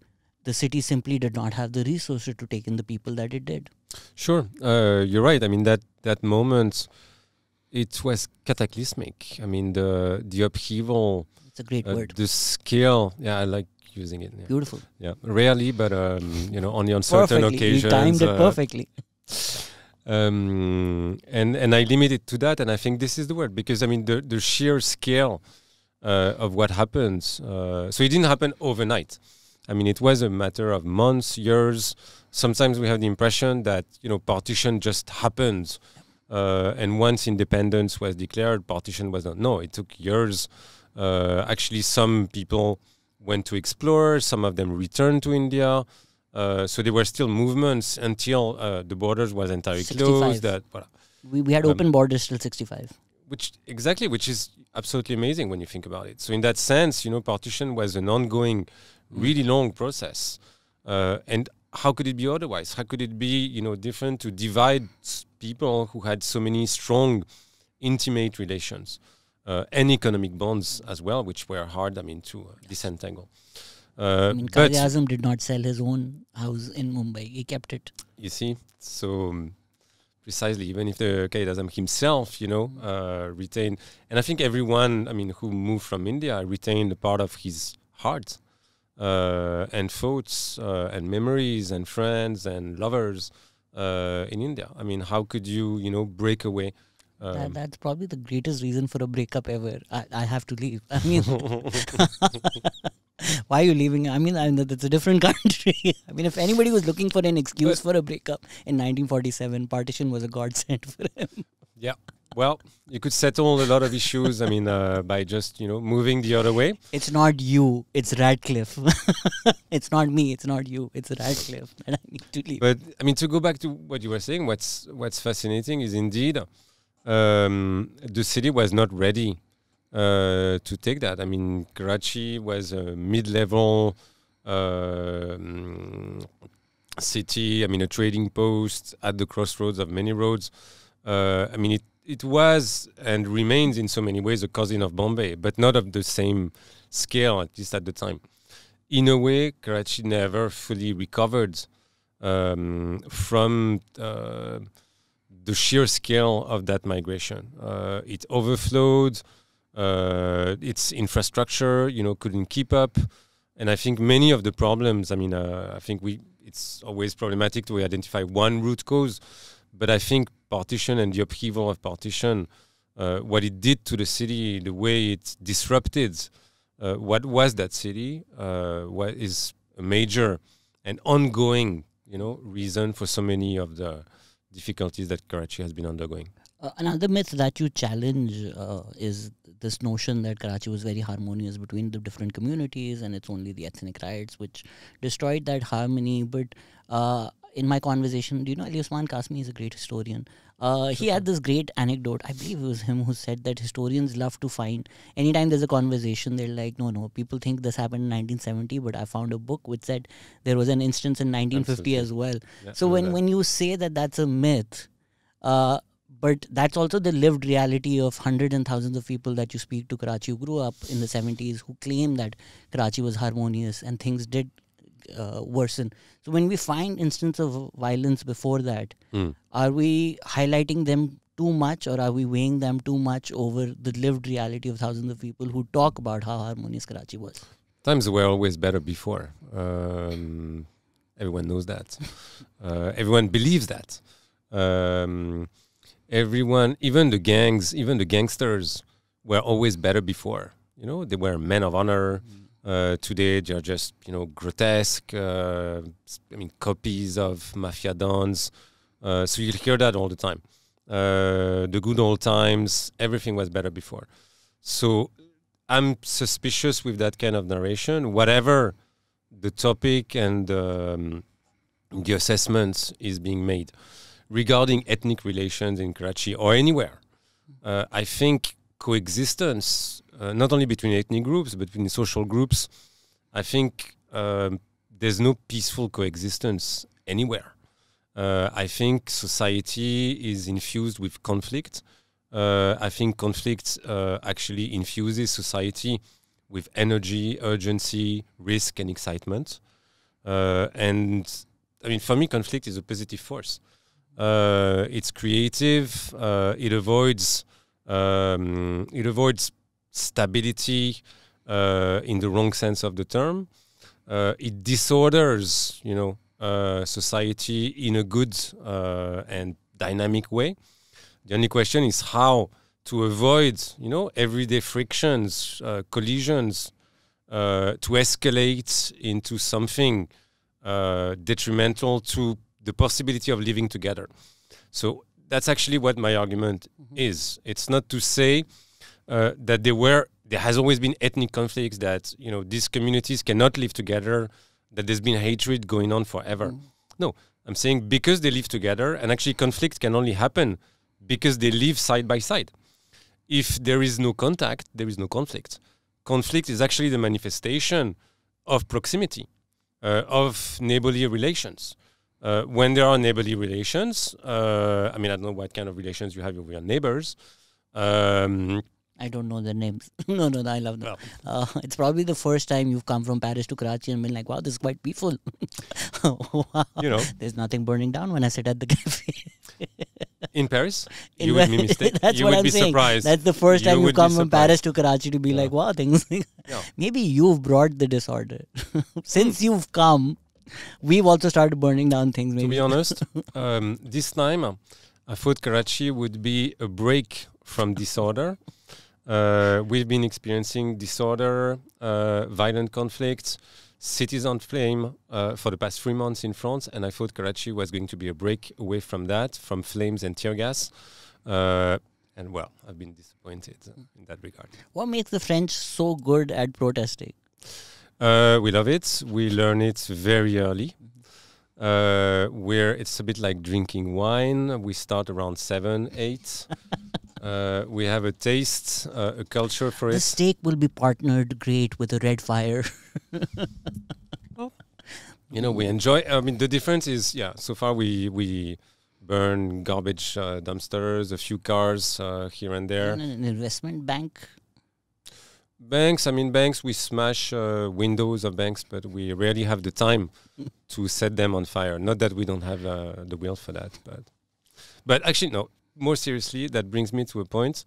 the city simply did not have the resources to take in the people that it did? Sure, you're right. That moment, it was cataclysmic. The upheaval. It's a great word. The scale, I like using it. Yeah. Beautiful. Yeah, rarely, but only on certain occasions. You timed it perfectly. And I limit it to that, and I think this is the word, because the sheer scale of what happened. So it didn't happen overnight. It was a matter of months, years. Sometimes we have the impression that partition just happened, and once independence was declared, partition was not. No, it took years. Actually, some people went to explore, some of them returned to India. So there were still movements until the borders was entirely 65. closed. We had open borders till 65. Which is absolutely amazing when you think about it. So in that sense, partition was an ongoing, really long process. And how could it be otherwise? How could it be, different to divide people who had so many strong intimate relations, and economic bonds as well, which were hard, to disentangle. Quaid-e-Azam did not sell his own house in Mumbai. He kept it. You see? So precisely, even if the Quaid-e-Azam himself, retained, and I think everyone, who moved from India retained a part of his heart, and thoughts, and memories, and friends, and lovers in India. How could you, break away? That's probably the greatest reason for a breakup ever. I have to leave. Why are you leaving? That's a different country. If anybody was looking for an excuse for a breakup in 1947, partition was a godsend for him. Yeah. Well, you could settle a lot of issues, by just, moving the other way. It's not you, it's Radcliffe. It's not me, it's not you, it's Radcliffe. And I need to leave. But, to go back to what you were saying, what's fascinating is indeed the city was not ready to take that. Karachi was a mid-level city, a trading post at the crossroads of many roads. It was and remains in so many ways a cousin of Bombay, but not of the same scale, at least at the time. In a way, Karachi never fully recovered from the sheer scale of that migration. It overflowed. Its infrastructure, couldn't keep up. And I think many of the problems, it's always problematic to identify one root cause, but I think partition and the upheaval of partition, what it did to the city, the way it disrupted what was that city, what is a major and ongoing, reason for so many of the difficulties that Karachi has been undergoing. Another myth that you challenge is this notion that Karachi was very harmonious between the different communities and it's only the ethnic riots which destroyed that harmony. But in my conversation, do you know Ali Osman Kasmi is a great historian? He had this great anecdote. I believe it was him who said that historians love to find, anytime there's a conversation, they're like, no, people think this happened in 1970, but I found a book which said there was an instance in 1950 as well. Yeah, so when you say that that's a myth, but that's also the lived reality of hundreds and thousands of people that you speak to Karachi who grew up in the 70s who claim that Karachi was harmonious and things did worsen. So when we find instances of violence before that, are we highlighting them too much or are we weighing them too much over the lived reality of thousands of people who talk about how harmonious Karachi was? Times were always better before. Everyone knows that. Everyone believes that. Everyone, even the gangs, even the gangsters were always better before. They were men of honor. Today, they're just, grotesque, copies of mafia dons. So you hear that all the time. The good old times, everything was better before. So I'm suspicious with that kind of narration. Whatever the topic and the assessment is being made regarding ethnic relations in Karachi or anywhere, I think coexistence, not only between ethnic groups, but between social groups, I think there's no peaceful coexistence anywhere. I think society is infused with conflict. I think conflict actually infuses society with energy, urgency, risk, and excitement. And for me, conflict is a positive force. It's creative. It avoids stability in the wrong sense of the term. It disorders, society in a good and dynamic way. The only question is how to avoid, everyday frictions, collisions, to escalate into something detrimental to the possibility of living together. So that's actually what my argument is. It's not to say that there has always been ethnic conflicts, that these communities cannot live together, that there's been hatred going on forever. No, I'm saying because they live together, and actually conflict can only happen because they live side by side. If there is no contact, there is no conflict. Conflict is actually the manifestation of proximity, of neighborly relations. When there are neighborly relations, I don't know what kind of relations you have with your neighbors, I don't know their names. No, I love them. It's probably the first time you've come from Paris to Karachi and been like, wow, this is quite peaceful. Wow. There's nothing burning down when I sit at the cafe. In Paris? You would be mistaken. That's you what would I'm be saying. surprised. That's the first time you've come from Paris to Karachi to be like, wow, things. Maybe you've brought the disorder. Since you've come, we've also started burning down things. Maybe. To be honest, this time I thought Karachi would be a break from disorder. We've been experiencing disorder, violent conflicts, cities on flame for the past 3 months in France, and I thought Karachi was going to be a break away from that, from flames and tear gas. And well, I've been disappointed in that regard. What makes the French so good at protesting? We love it. We learn it very early. Where it's a bit like drinking wine. We start around 7, 8. We have a taste, a culture for it. The steak will be partnered great with a red fire. We enjoy. I mean, the difference is, so far we burn garbage dumpsters, a few cars here and there. And an investment bank? Banks, we smash windows of banks, but we rarely have the time to set them on fire. Not that we don't have the will for that, but actually, no. More seriously, that brings me to a point,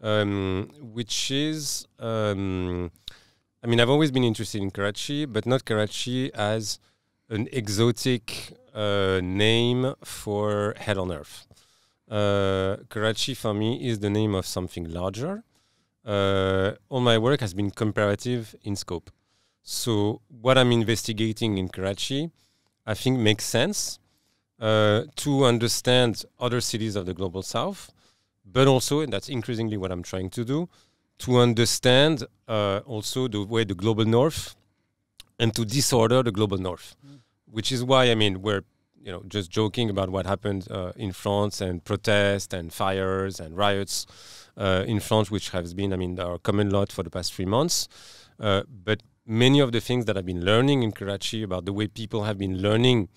which is, I've always been interested in Karachi, but not Karachi as an exotic name for hell on earth. Karachi, for me, is the name of something larger. All my work has been comparative in scope. So what I'm investigating in Karachi, I think makes sense to understand other cities of the Global South, but also, and that's increasingly what I'm trying to do, to understand also the way the Global North and to disorder the Global North, which is why, we're just joking about what happened in France and protests and fires and riots in France, which has been, our common lot for the past 3 months. But many of the things that I've been learning in Karachi about the way people have been learning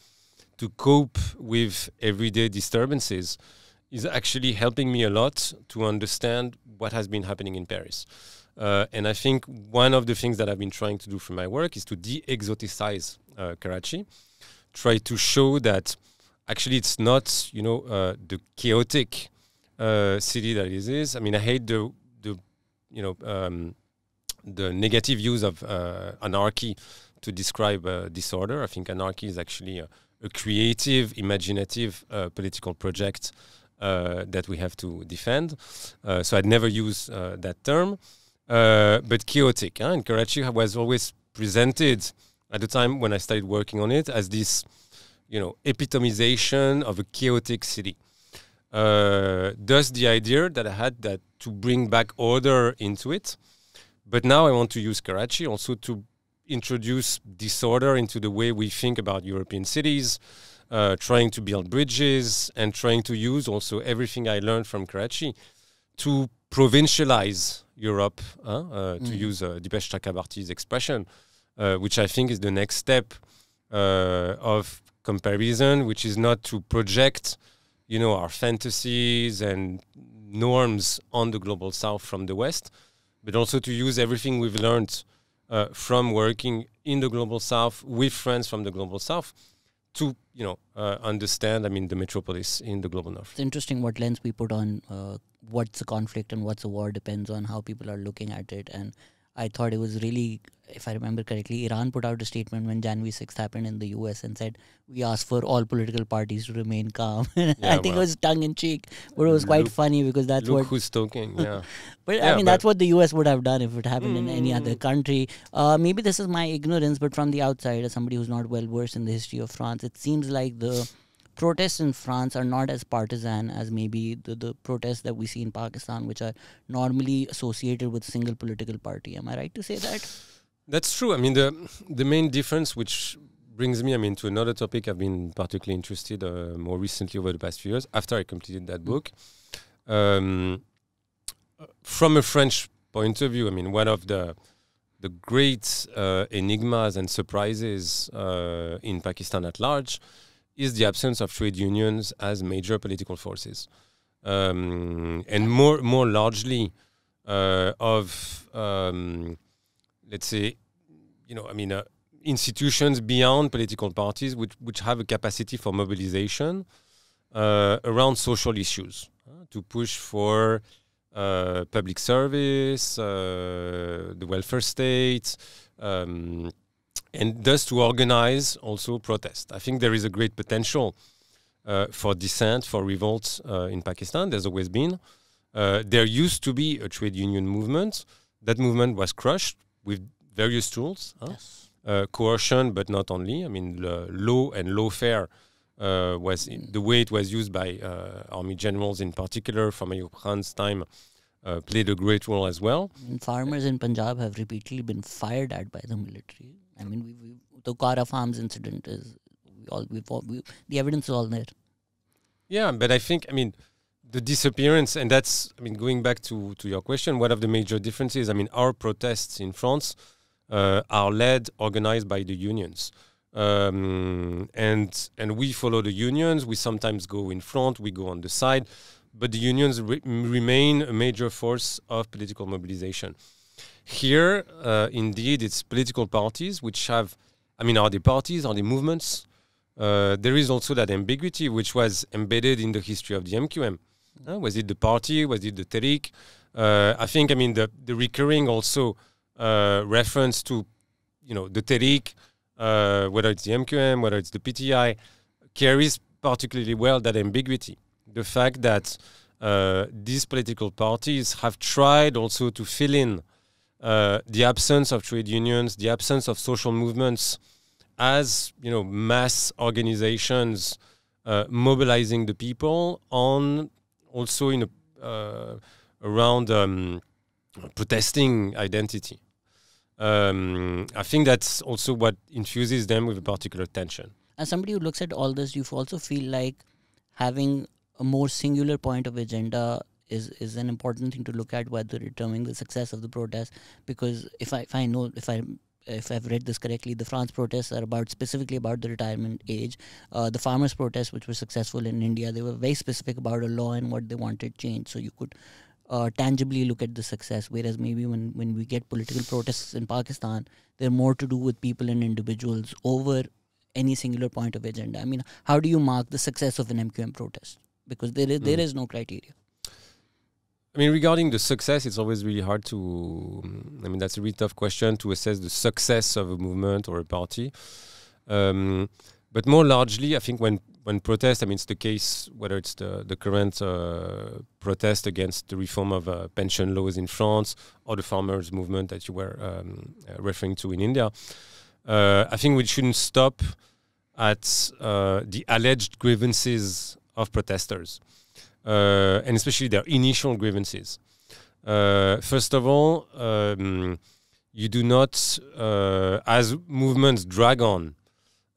to cope with everyday disturbances is actually helping me a lot to understand what has been happening in Paris. And I think one of the things that I've been trying to do for my work is to de-exoticize Karachi, try to show that actually it's not, the chaotic city that it is. I hate the negative use of anarchy to describe disorder. I think anarchy is actually a creative, imaginative political project that we have to defend. So I'd never use that term. But chaotic. And Karachi was always presented at the time when I started working on it as this, epitomization of a chaotic city. Thus the idea that I had that to bring back order into it. But now I want to use Karachi also to introduce disorder into the way we think about European cities, trying to build bridges and trying to use also everything I learned from Karachi to provincialize Europe, to use Dipesh Chakrabarty's expression, which I think is the next step of comparison, which is not to project, our fantasies and norms on the Global South from the West, but also to use everything we've learned from working in the Global South with friends from the Global South to, understand, the metropolis in the Global North. It's interesting what lens we put on what's a conflict and what's a war depends on how people are looking at it. And I thought it was really, if I remember correctly, Iran put out a statement when January 6th happened in the US and said, we asked for all political parties to remain calm. I think it was tongue-in-cheek, but it was quite funny because that's look who's talking, yeah. But that's what the US would have done if it happened in any other country. Maybe this is my ignorance, but from the outside, as somebody who's not well versed in the history of France, it seems like the protests in France are not as partisan as maybe the protests that we see in Pakistan, which are normally associated with a single political party. Am I right to say that? That's true. The main difference, which brings me, to another topic I've been particularly interested more recently over the past few years, after I completed that book. From a French point of view, one of the great enigmas and surprises in Pakistan at large is the absence of trade unions as major political forces. and more largely of let's say, institutions beyond political parties which have a capacity for mobilization around social issues, to push for public service, the welfare state, and thus to organize also protest. I think there is a great potential for dissent, for revolt in Pakistan. There's always been. There used to be a trade union movement. That movement was crushed with various tools. Yes. Coercion, but not only. I mean, law and lawfare was the way it was used by army generals in particular from Ayub Khan's time played a great role as well. And farmers in Punjab have repeatedly been fired at by the military. I mean, the Kara Farms incident is, the evidence is all there. Yeah, but I think, the disappearance, and that's, going back to your question, one of the major differences, our protests in France are led, organized by the unions. And we follow the unions. We sometimes go in front, we go on the side, but the unions remain a major force of political mobilization. Here, indeed, it's political parties which have, are they parties, are they movements? There is also that ambiguity which was embedded in the history of the MQM. Was it the party? Was it the Tehreek? I think, the recurring also reference to, the Tehreek, whether it's the MQM, whether it's the PTI, carries particularly well that ambiguity. The fact that these political parties have tried also to fill in the absence of trade unions, the absence of social movements as, mass organizations mobilizing the people on also around protesting identity. I think that's also what infuses them with a particular tension. As somebody who looks at all this, you also feel like having a more singular point of agenda is an important thing to look at while determining the success of the protest. Because if I've read this correctly, the France protests are specifically about the retirement age. The farmers' protests, which were successful in India, they were very specific about a law and what they wanted changed. So you could tangibly look at the success. Whereas maybe when we get political protests in Pakistan, they're more to do with people and individuals over any singular point of agenda. How do you mark the success of an MQM protest? Because there is no criteria. Regarding the success, it's always really hard to... that's a really tough question to assess the success of a movement or a party. But more largely, I think when protests, it's the case, whether it's the current protest against the reform of pension laws in France or the farmers' movement that you were referring to in India, I think we shouldn't stop at the alleged grievances of protesters. And especially their initial grievances. First of all, you do not, as movements drag on,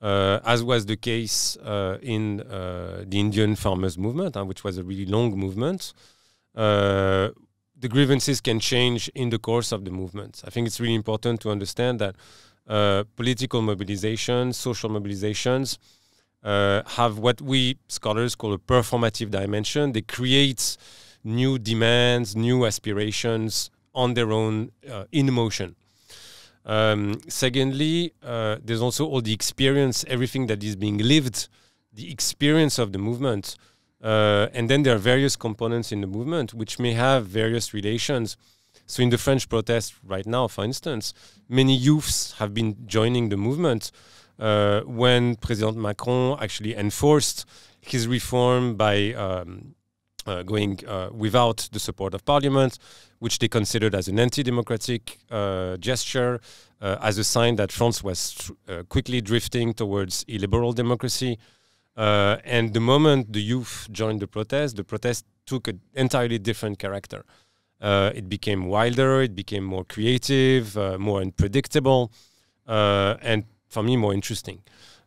as was the case in the Indian farmers' movement, which was a really long movement, the grievances can change in the course of the movement. I think it's really important to understand that political mobilizations, social mobilizations, have what we scholars call a performative dimension. They create new demands, new aspirations on their own in motion. Secondly, there's also all the experience, everything that is being lived, the experience of the movement. And then there are various components in the movement which may have various relations. So in the French protest right now, for instance, many youths have been joining the movement when President Macron actually enforced his reform by going without the support of parliament, which they considered as an anti-democratic gesture, as a sign that France was quickly drifting towards illiberal democracy. And the moment the youth joined the protest took an entirely different character. It became wilder, it became more creative, more unpredictable, and for me, more interesting.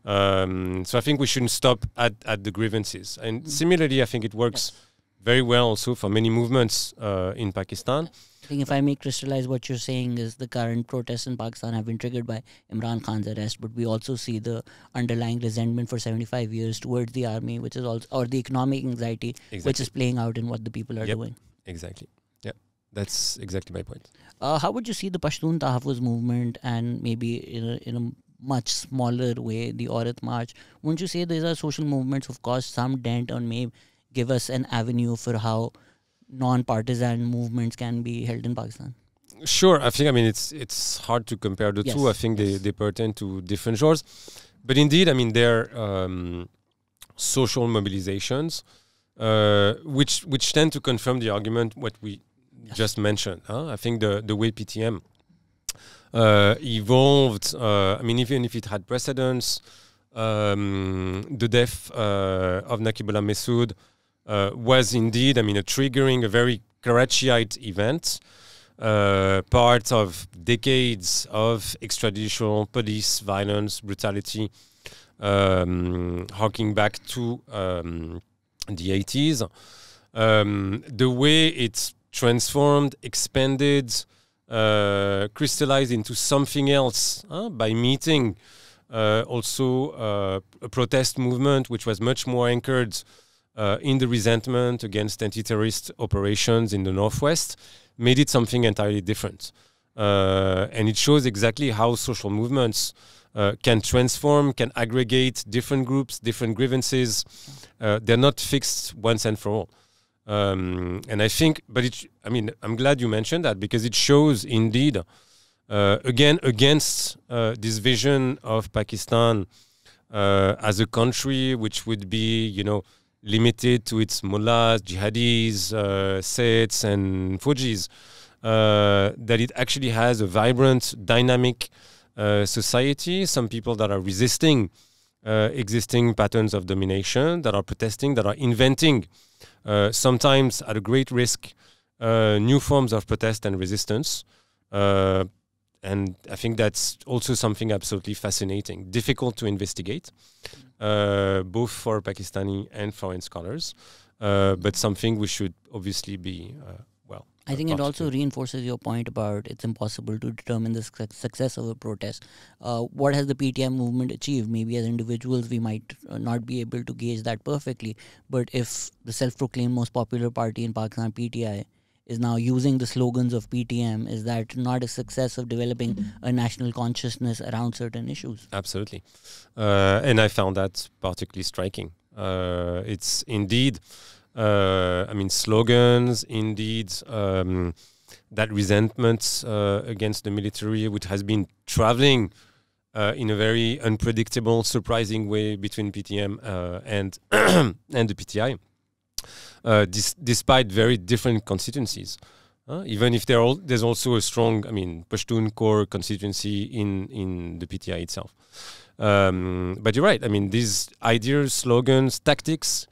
So I think we shouldn't stop at the grievances. And similarly, I think it works very well also for many movements in Pakistan. I think if I may crystallize what you're saying is the current protests in Pakistan have been triggered by Imran Khan's arrest, but we also see the underlying resentment for 75 years towards the army, which is also, or the economic anxiety, which is playing out in what the people are doing. Exactly. Yeah, that's exactly my point. How would you see the Pashtun Tahaffuz movement and maybe in a much smaller way, the Aurat March? Wouldn't you say these are social movements, of course, some dent or may give us an avenue for how non-partisan movements can be held in Pakistan? Sure. I mean, it's hard to compare the two. I think they pertain to different genres. But indeed, I mean, they're social mobilizations, which tend to confirm the argument what we just mentioned. I think the way PTM evolved, I mean, even if it had precedents, the death of Naqibullah Masood was indeed, I mean, a very Karachiite event, part of decades of extrajudicial police violence, brutality, harking back to the 80s. The way it's transformed, expanded, crystallized into something else by meeting also a protest movement which was much more anchored in the resentment against anti-terrorist operations in the Northwest, made it something entirely different. And it shows exactly how social movements can transform, can aggregate different groups, different grievances. They're not fixed once and for all. And I think, I'm glad you mentioned that, because it shows indeed, again, against this vision of Pakistan as a country which would be, limited to its mullahs, jihadis, Seths, and Fujis, that it actually has a vibrant, dynamic society, some people that are resisting existing patterns of domination, that are protesting, that are inventing, sometimes at a great risk, new forms of protest and resistance. And I think that's also something absolutely fascinating, difficult to investigate, both for Pakistani and foreign scholars, but something we should obviously be, I think it also reinforces your point about it's impossible to determine the success of a protest. What has the PTM movement achieved? Maybe as individuals we might not be able to gauge that perfectly, but if the self-proclaimed most popular party in Pakistan, PTI, is now using the slogans of PTM, is that not a success of developing a national consciousness around certain issues? Absolutely. And I found that particularly striking. It's indeed, slogans, indeed, that resentment against the military, which has been traveling in a very unpredictable, surprising way between PTM and the PTI. Despite very different constituencies, even if there's also a strong, Pashtun core constituency in the PTI itself. But you're right. These ideas, slogans, tactics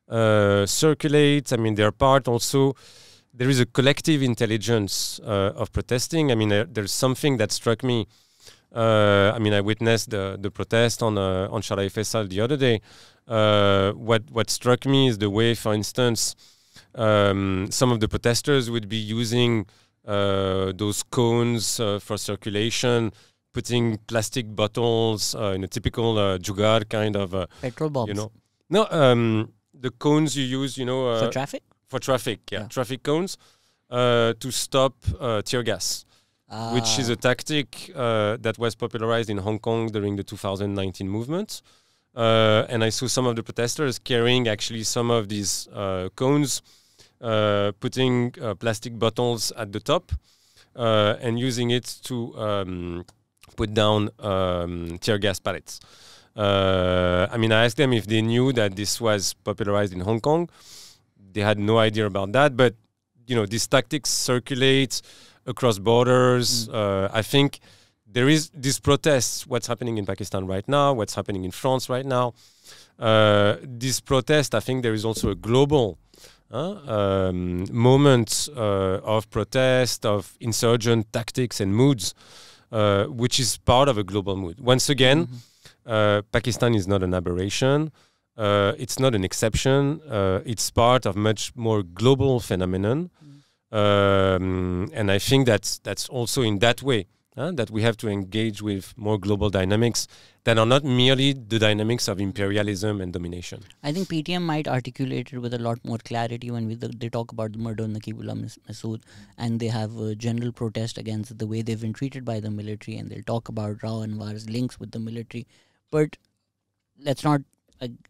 circulate. They're part also. There is a collective intelligence of protesting. There's something that struck me. I witnessed the protest on Sharai Faisal the other day. What struck me is the way, for instance, some of the protesters would be using those cones for circulation, putting plastic bottles in a typical jugaad kind of petrol bombs. No, the cones you use, for traffic. For traffic, traffic cones to stop tear gas. Which is a tactic that was popularized in Hong Kong during the 2019 movement. And I saw some of the protesters carrying actually some of these cones, putting plastic bottles at the top and using it to put down tear gas pallets. I asked them if they knew that this was popularized in Hong Kong. They had no idea about that, but these tactics circulate across borders. I think there is this protest, what's happening in Pakistan right now, what's happening in France right now. This protest, I think there is also a global moment of protest, of insurgent tactics and moods, which is part of a global mood. Once again, Pakistan is not an aberration. It's not an exception. It's part of much more global phenomenon. And I think that's also in that way that we have to engage with more global dynamics that are not merely the dynamics of imperialism and domination. I think PTM might articulate it with a lot more clarity when they talk about the murder of Naqibullah Masood, and they have a general protest against the way they've been treated by the military, and they'll talk about Rao Anwar's links with the military. But let's not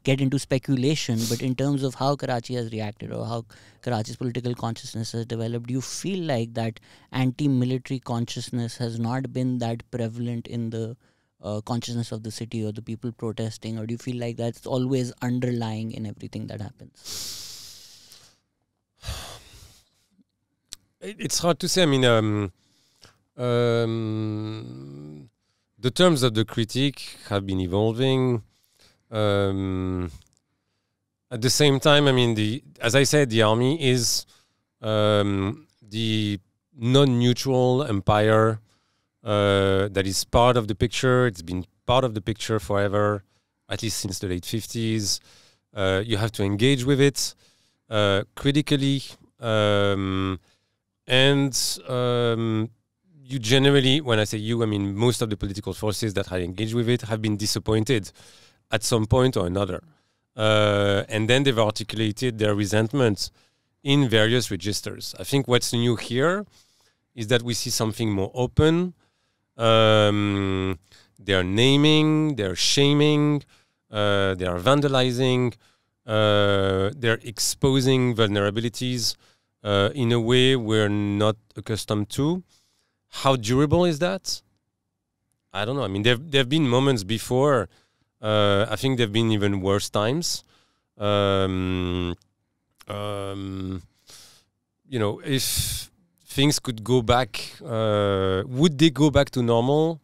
get into speculation, but in terms of how Karachi has reacted or how Karachi's political consciousness has developed, do you feel like that anti-military consciousness has not been that prevalent in the consciousness of the city or the people protesting, or do you feel like that's always underlying in everything that happens? It's hard to say. I mean, the terms of the critique have been evolving. At the same time, I mean, as I said, the army is the non-neutral empire that is part of the picture. It's been part of the picture forever, at least since the late 50s. You have to engage with it critically, and you generally, when I say you, I mean most of the political forces that have engaged with it have been disappointed at some point or another. And then they've articulated their resentment in various registers. I think what's new here is that we see something more open. They're naming, they're shaming, they are vandalizing, they're exposing vulnerabilities in a way we're not accustomed to. How durable is that? I don't know. I mean, there have been moments before. I think there have been even worse times. You know, if things could go back, would they go back to normal?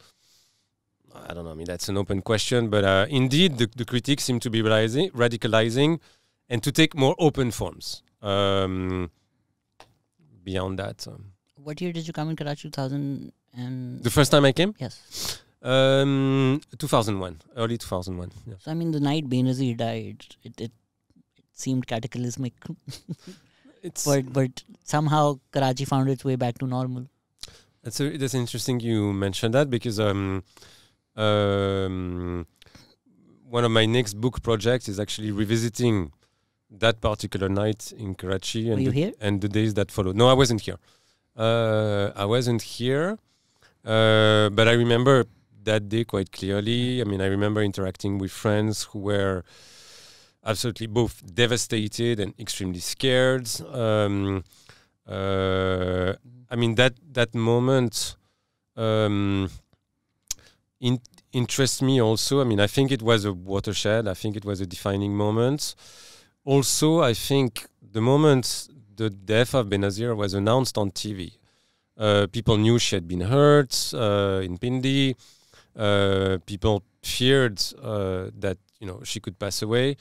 I don't know. I mean, that's an open question. But indeed, the critiques seem to be radicalizing and to take more open forms. Beyond that. What year did you come in Karachi? 2000 and... The first time I came? Yes. 2001, early 2001. Yeah. So, I mean, the night Benazir died, it seemed cataclysmic. But somehow Karachi found its way back to normal. That's interesting you mentioned that, because one of my next book projects is actually revisiting that particular night in Karachi and, and the days that followed. No, I wasn't here. I wasn't here, but I remember that day quite clearly. I mean, I remember interacting with friends who were absolutely both devastated and extremely scared. I mean, that moment interests me also. I mean, I think it was a watershed. I think it was a defining moment. Also, I think the moment the death of Benazir was announced on TV, people knew she had been hurt in Pindi. People feared that she could pass away.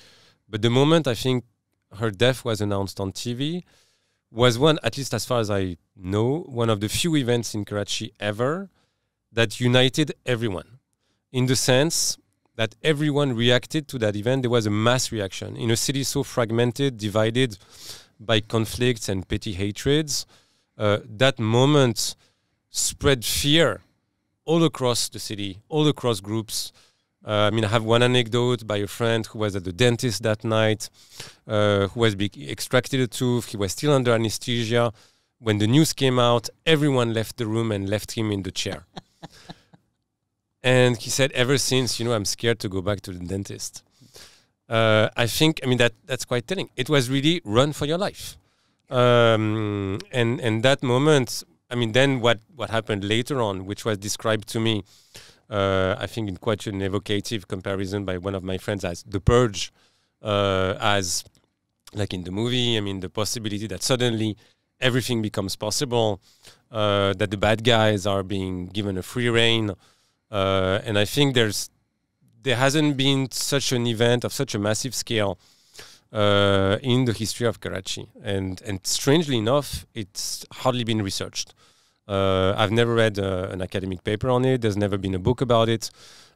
But the moment I think her death was announced on TV was one, at least as far as I know, one of the few events in Karachi ever that united everyone, in the sense that everyone reacted to that event. There was a mass reaction. In a city so fragmented, divided by conflicts and petty hatreds, that moment spread fear all across the city, all across groups. I mean, I have one anecdote by a friend who was at the dentist that night, who was extracted a tooth. He was still under anesthesia. When the news came out, everyone left the room and left him in the chair. And he said, ever since, I'm scared to go back to the dentist. I think, that's quite telling. It was really run for your life. And that moment, then what happened later on, which was described to me, I think in quite an evocative comparison by one of my friends as The Purge, as like in the movie, the possibility that suddenly everything becomes possible, that the bad guys are being given a free rein. And I think there hasn't been such an event of such a massive scale in the history of Karachi. And strangely enough, it's hardly been researched. I've never read an academic paper on it. There's never been a book about it.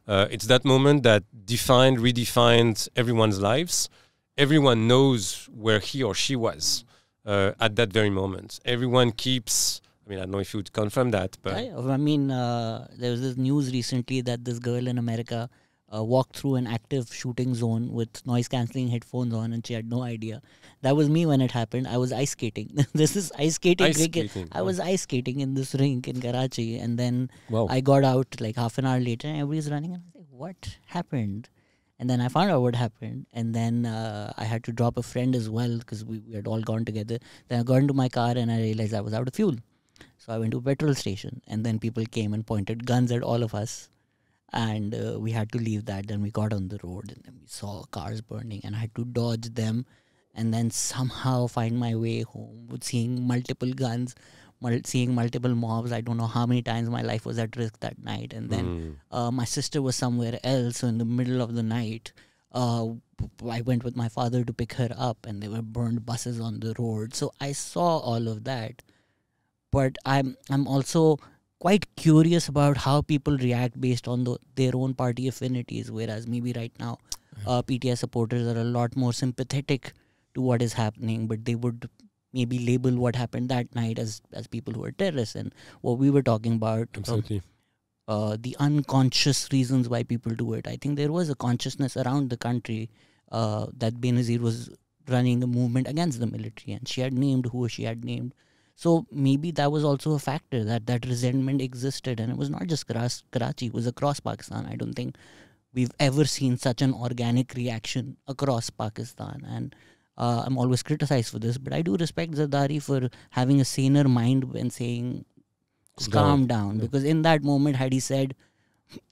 It's that moment that redefined everyone's lives. Everyone knows where he or she was at that very moment. Everyone keeps... I mean, I don't know if you would confirm that, but... I mean, there was this news recently that this girl in America walked through an active shooting zone with noise-cancelling headphones on, and she had no idea. That was me when it happened. I was ice skating. This is ice skating. I was ice skating in this rink in Karachi, and then I got out like half an hour later, and everybody's running, and I was like, what happened? And then I found out what happened, and then I had to drop a friend as well because we had all gone together. Then I got into my car, and I realized I was out of fuel. So I went to a petrol station, and then people came and pointed guns at all of us. And we had to leave that. Then we got on the road, and then we saw cars burning, and I had to dodge them and then somehow find my way home with seeing multiple guns, seeing multiple mobs. I don't know how many times my life was at risk that night. And then my sister was somewhere else. So in the middle of the night, I went with my father to pick her up, and there were burned buses on the road. So I saw all of that. But I'm also quite curious about how people react based on their own party affinities, whereas maybe right now PTI supporters are a lot more sympathetic to what is happening, but they would maybe label what happened that night as people who are terrorists. And what we were talking about, the unconscious reasons why people do it. I think there was a consciousness around the country that Benazir was running a movement against the military, and she had named who she had named. So maybe that was also a factor, that resentment existed. And it was not just Karachi, it was across Pakistan. I don't think we've ever seen such an organic reaction across Pakistan. And I'm always criticized for this, but I do respect Zardari for having a saner mind when saying, calm down. Yeah. Because in that moment, had he said,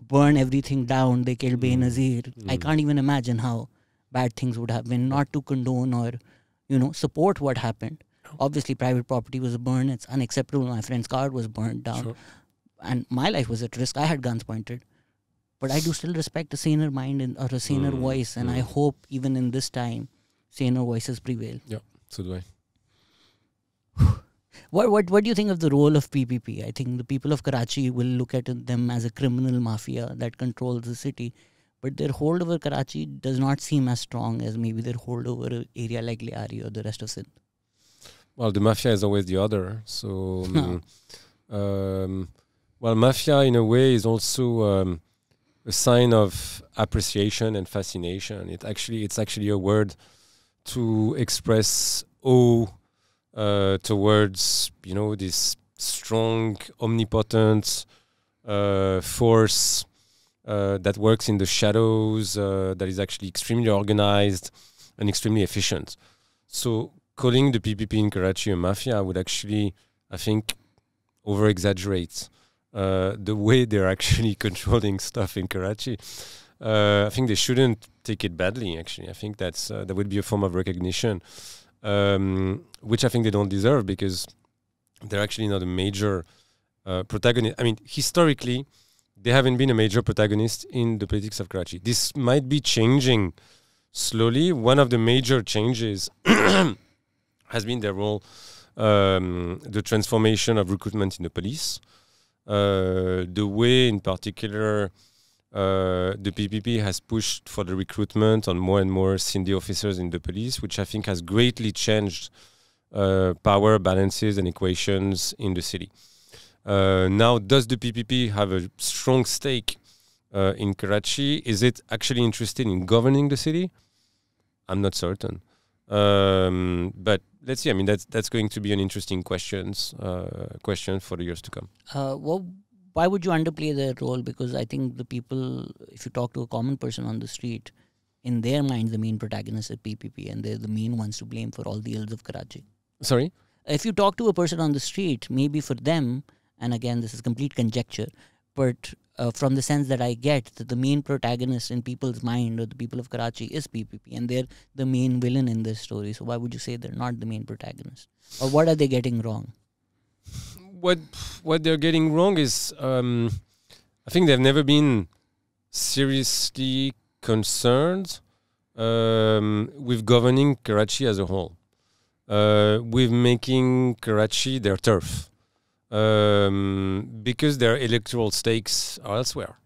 burn everything down, they killed Benazir, I can't even imagine how bad things would have been. Not to condone or, support what happened. Obviously, private property was burned. It's unacceptable. My friend's car was burned down. Sure. And my life was at risk. I had guns pointed. But I do still respect a saner mind or a saner voice. And I hope even in this time, saner voices prevail. Yeah, so do I. What do you think of the role of PPP? I think the people of Karachi will look at them as a criminal mafia that controls the city. But their hold over Karachi does not seem as strong as maybe their hold over an area like Lyari or the rest of Sindh. Well, the mafia is always the other. So, mafia in a way is also a sign of appreciation and fascination. It's actually a word to express awe towards this strong, omnipotent force that works in the shadows, that is actually extremely organized and extremely efficient. So calling the PPP in Karachi a mafia would actually, I think, over-exaggerate the way they're actually controlling stuff in Karachi. I think they shouldn't take it badly, actually. I think that would be a form of recognition, which I think they don't deserve because they're actually not a major protagonist. I mean, historically, they haven't been a major protagonist in the politics of Karachi. This might be changing slowly. One of the major changes has been their role, the transformation of recruitment in the police, the way, in particular, the PPP has pushed for the recruitment on more and more Sindhi officers in the police, which I think has greatly changed power balances and equations in the city. Now, does the PPP have a strong stake in Karachi? Is it actually interested in governing the city? I'm not certain. But let's see. I mean, that's going to be an interesting question for the years to come. Why would you underplay their role? Because I think the people, if you talk to a common person on the street, in their minds, the main protagonist is PPP, and they're the main ones to blame for all the ills of Karachi. Sorry? If you talk to a person on the street, maybe for them, and again, this is complete conjecture, but from the sense that I get, that the main protagonist in people's mind or the people of Karachi is PPP, and they're the main villain in this story. So why would you say they're not the main protagonist? Or what are they getting wrong? What they're getting wrong is, I think they've never been seriously concerned with governing Karachi as a whole, with making Karachi their turf. because their electoral stakes are elsewhere.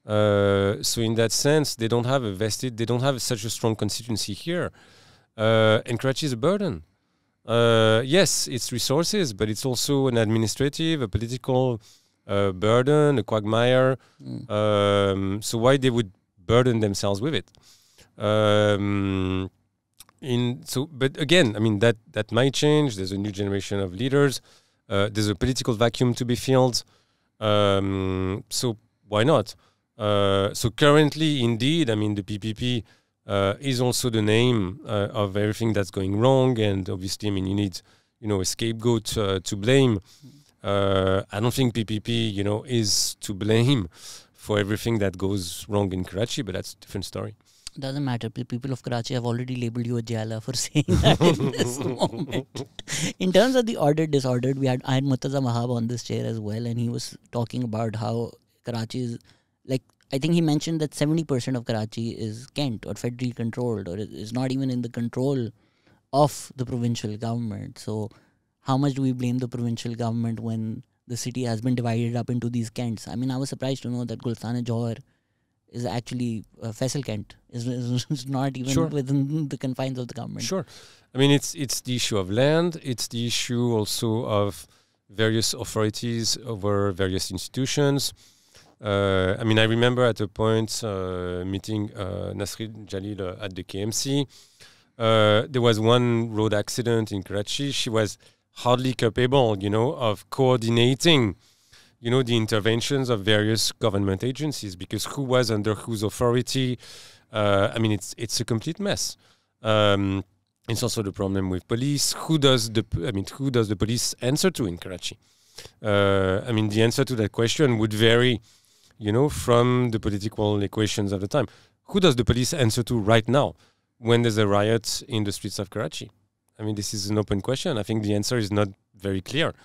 So in that sense, they don't have such a strong constituency here. And Karachi is a burden. Yes, it's resources, but it's also an administrative, a political burden, a quagmire. So why they would burden themselves with it? But again, I mean that might change. There's a new generation of leaders. There's a political vacuum to be filled. So why not? So currently, indeed, I mean the PPP is also the name of everything that's going wrong, and obviously, I mean you need a scapegoat to blame. I don't think PPP is to blame for everything that goes wrong in Karachi, but that's a different story. Doesn't matter. People of Karachi have already labelled you a jala for saying that in this moment. In terms of the ordered disordered, I had Murtaza Mahab on this chair as well, and he was talking about how Karachi is I think he mentioned that 70% of Karachi is Kent or federally controlled, or is not even in the control of the provincial government. So how much do we blame the provincial government when the city has been divided up into these Kents? I mean, I was surprised to know that Gulstan-e-Johar is actually Faisal Kent. Is not even within the confines of the government. Sure. I mean, it's the issue of land. It's the issue also of various authorities over various institutions. I mean, I remember at a point meeting Nasrin Jalil at the KMC. There was one road accident in Karachi. She was hardly capable, of coordinating, the interventions of various government agencies, because who was under whose authority? I mean, it's a complete mess. It's also the problem with police. Who does the police answer to in Karachi? I mean, the answer to that question would vary, from the political equations of the time. Who does the police answer to right now when there's a riot in the streets of Karachi? I mean, this is an open question. I think the answer is not very clear.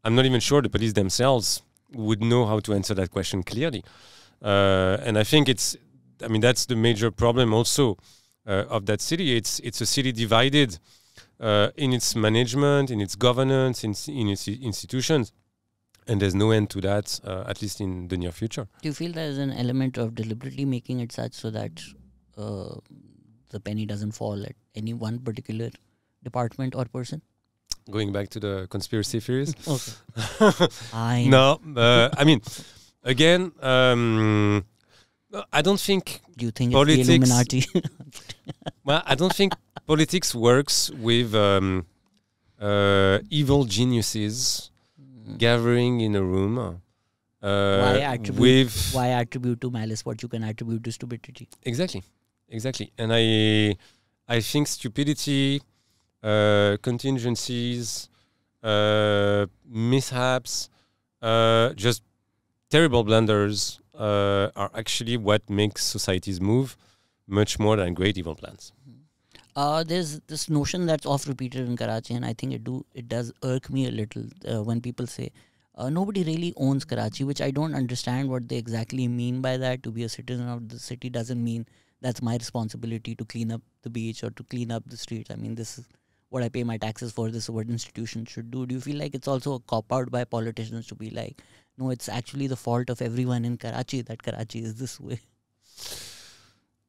I'm not even sure the police themselves would know how to answer that question clearly. And I think that's the major problem also of that city. It's a city divided in its management, in its governance, in its institutions. And there's no end to that, at least in the near future. Do you feel there's an element of deliberately making it such so that the penny doesn't fall at any one particular department or person? Going back to the conspiracy theories? Okay. No, I mean, again, I don't think Do you think politics, it's the Illuminati? Well, I don't think politics works with evil geniuses gathering in a room. Why attribute to malice what you can attribute to stupidity? Exactly. And I think stupidity, contingencies, mishaps, just terrible blunders are actually what makes societies move much more than great evil plans. There's this notion that's oft repeated in Karachi, and I think it does irk me a little when people say nobody really owns Karachi, which I don't understand what they exactly mean by that. To be a citizen of the city doesn't mean that's my responsibility to clean up the beach or to clean up the streets. I mean, this is what I pay my taxes for. This is what institutions should do. Do you feel like it's also a cop-out by politicians to be like, no, it's actually the fault of everyone in Karachi that Karachi is this way?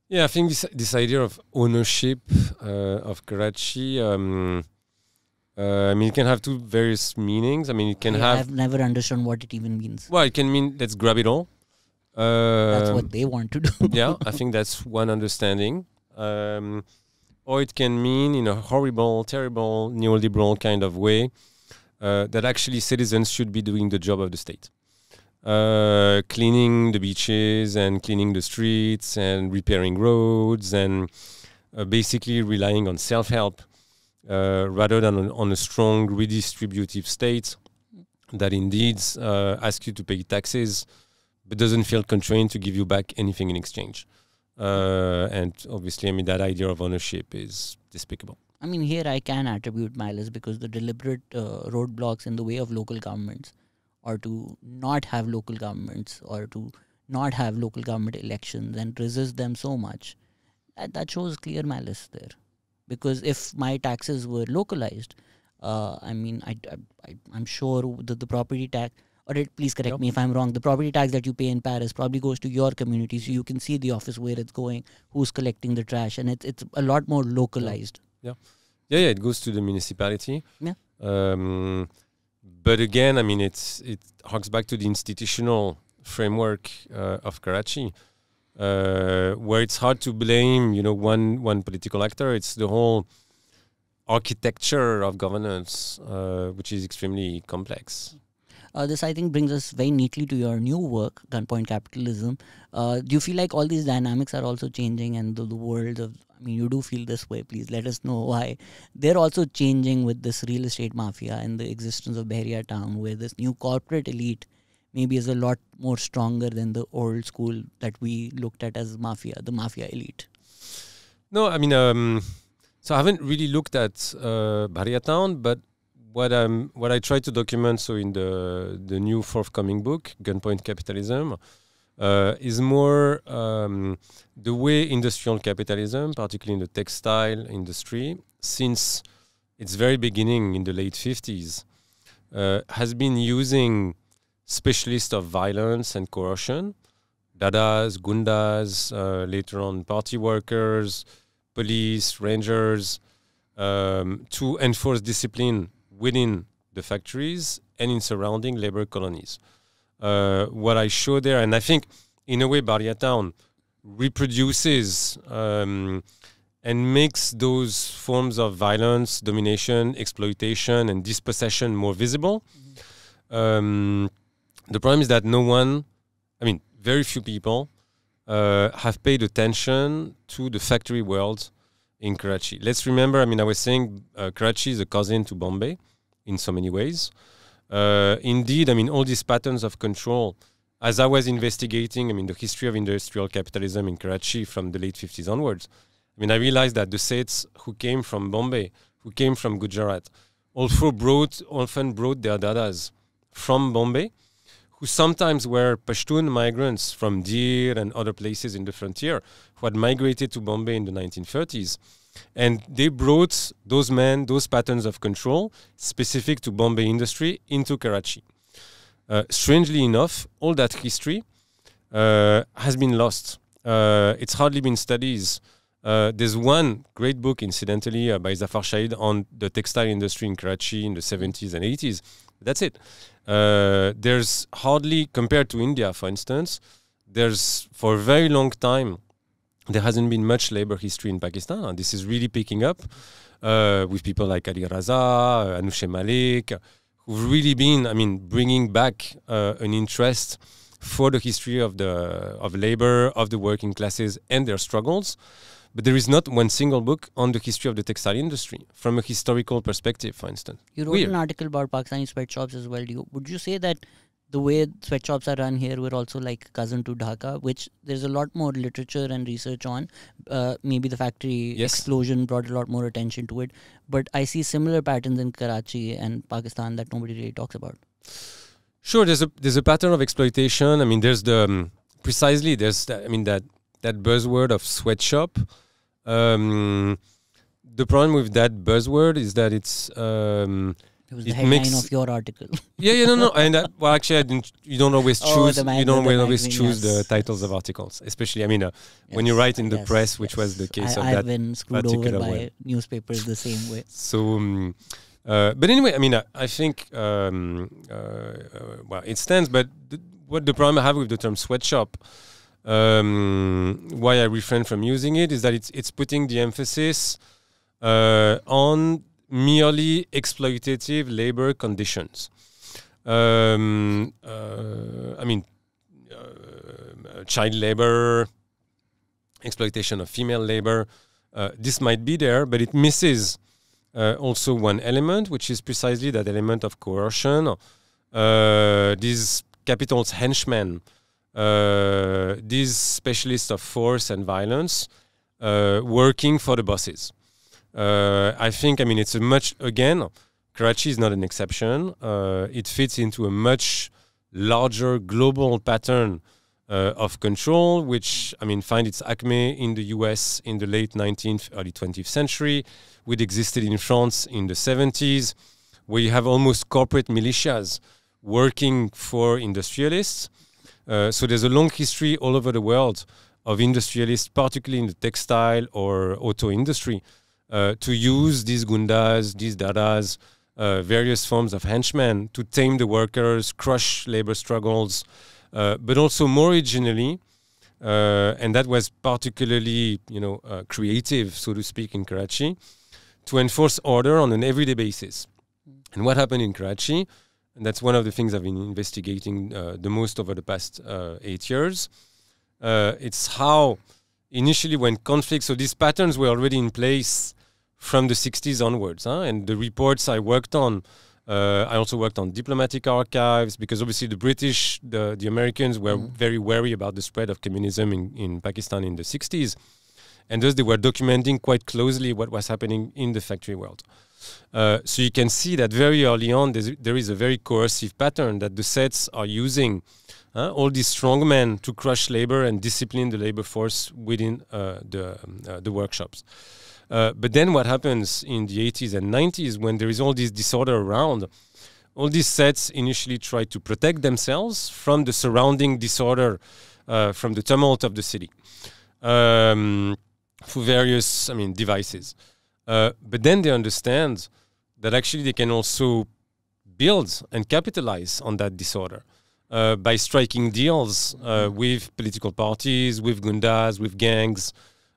Yeah, I think this idea of ownership of Karachi, I mean, it can have two various meanings. I mean, it can have... I've never understood what it even means. Well, it can mean let's grab it all. That's what they want to do. Yeah, I think that's one understanding. Or it can mean, in a horrible, terrible, neoliberal kind of way, that actually citizens should be doing the job of the state. Cleaning the beaches and cleaning the streets and repairing roads and basically relying on self-help rather than on a strong redistributive state that indeed asks you to pay taxes but doesn't feel constrained to give you back anything in exchange. And obviously, I mean, that idea of ownership is despicable. I mean, here I can attribute malice because the deliberate roadblocks in the way of local governments, or to not have local governments, or to not have local government elections and resist them so much, that shows clear malice there. Because if my taxes were localized, I mean, I'm sure the property tax, please correct me if I'm wrong, the property tax that you pay in Paris probably goes to your community, so you can see the office where it's going, who's collecting the trash, and it's a lot more localized. Yeah, it goes to the municipality. Yeah. But again, I mean, it harks back to the institutional framework of Karachi, where it's hard to blame, one political actor. It's the whole architecture of governance, which is extremely complex. This, I think, brings us very neatly to your new work, Gunpoint Capitalism. Do you feel like all these dynamics are also changing, and the world of, I mean, you do feel this way, please let us know why. They're also changing with this real estate mafia and the existence of Bahria town, where this new corporate elite maybe is a lot more stronger than the old school that we looked at as mafia, the mafia elite. No, I mean, so I haven't really looked at Bahria town, but what I try to document, so in the new forthcoming book, Gunpoint Capitalism, is more the way industrial capitalism, particularly in the textile industry, since its very beginning in the late 50s, has been using specialists of violence and coercion, dadas, gundas, later on party workers, police, rangers, to enforce discipline within the factories and in surrounding labor colonies. What I show there, and I think in a way Bahria town reproduces and makes those forms of violence, domination, exploitation, and dispossession more visible. The problem is that very few people have paid attention to the factory world in Karachi. Let's remember, I was saying Karachi is a cousin to Bombay in so many ways. Indeed, all these patterns of control, as I was investigating, the history of industrial capitalism in Karachi from the late 50s onwards, I realized that the Seths who came from Bombay, who came from Gujarat, often brought their dadas from Bombay, who sometimes were Pashtun migrants from Dir and other places in the frontier who had migrated to Bombay in the 1930s. And they brought those patterns of control specific to Bombay industry into Karachi. Strangely enough, all that history has been lost. It's hardly been studied. There's one great book, incidentally, by Zafar Shahid on the textile industry in Karachi in the 70s and 80s. That's it. There's hardly, compared to India, for instance, there's for a very long time, there hasn't been much labor history in Pakistan. And this is really picking up with people like Ali Raza, Anousheh Malik, who've really been, bringing back an interest for the history of labor, of the working classes and their struggles. But there is not one single book on the history of the textile industry from a historical perspective, for instance. You wrote an article about Pakistani sweatshops as well. Would you say that the way sweatshops are run here were also like cousin to Dhaka, which there's a lot more literature and research on? Maybe the factory explosion brought a lot more attention to it. But I see similar patterns in Karachi and Pakistan that nobody really talks about. Sure, there's a pattern of exploitation. There's that buzzword of sweatshop. The problem with that buzzword is that it was the headline of your article. No. And actually, you don't always choose. You don't always choose the titles of articles, especially. When you write in the press, which was the case of that. I've been screwed over by newspapers the same way. So, but anyway, I think it stands. But what the problem I have with the term sweatshop, why I refrain from using it, is that it's putting the emphasis on merely exploitative labor conditions. Child labor, exploitation of female labor, this might be there, but it misses also one element, which is precisely that element of coercion. These capital's henchmen, these specialists of force and violence, working for the bosses. I think, it's a much, again, Karachi is not an exception. It fits into a much larger global pattern of control, which, I mean, find its acme in the US in the late 19th, early 20th century, which existed in France in the 70s, where you have almost corporate militias working for industrialists. So there's a long history all over the world of industrialists, particularly in the textile or auto industry, to use these gundas, these dadas, various forms of henchmen to tame the workers, crush labor struggles, but also more originally, and that was particularly, creative, so to speak, in Karachi, to enforce order on an everyday basis. And what happened in Karachi, and that's one of the things I've been investigating the most over the past 8 years, it's how initially when conflicts, so these patterns were already in place from the 60s onwards, and the reports I worked on, I also worked on diplomatic archives, because obviously the British, the Americans were very wary about the spread of communism in Pakistan in the 60s, and thus they were documenting quite closely what was happening in the factory world. So you can see that very early on there is a very coercive pattern that the sets are using all these strongmen to crush labor and discipline the labor force within the workshops. But then what happens in the 80s and 90s, when there is all this disorder around, all these sets initially try to protect themselves from the surrounding disorder, from the tumult of the city, through various, devices. But then they understand that actually they can also build and capitalize on that disorder by striking deals with political parties, with gundas, with gangs,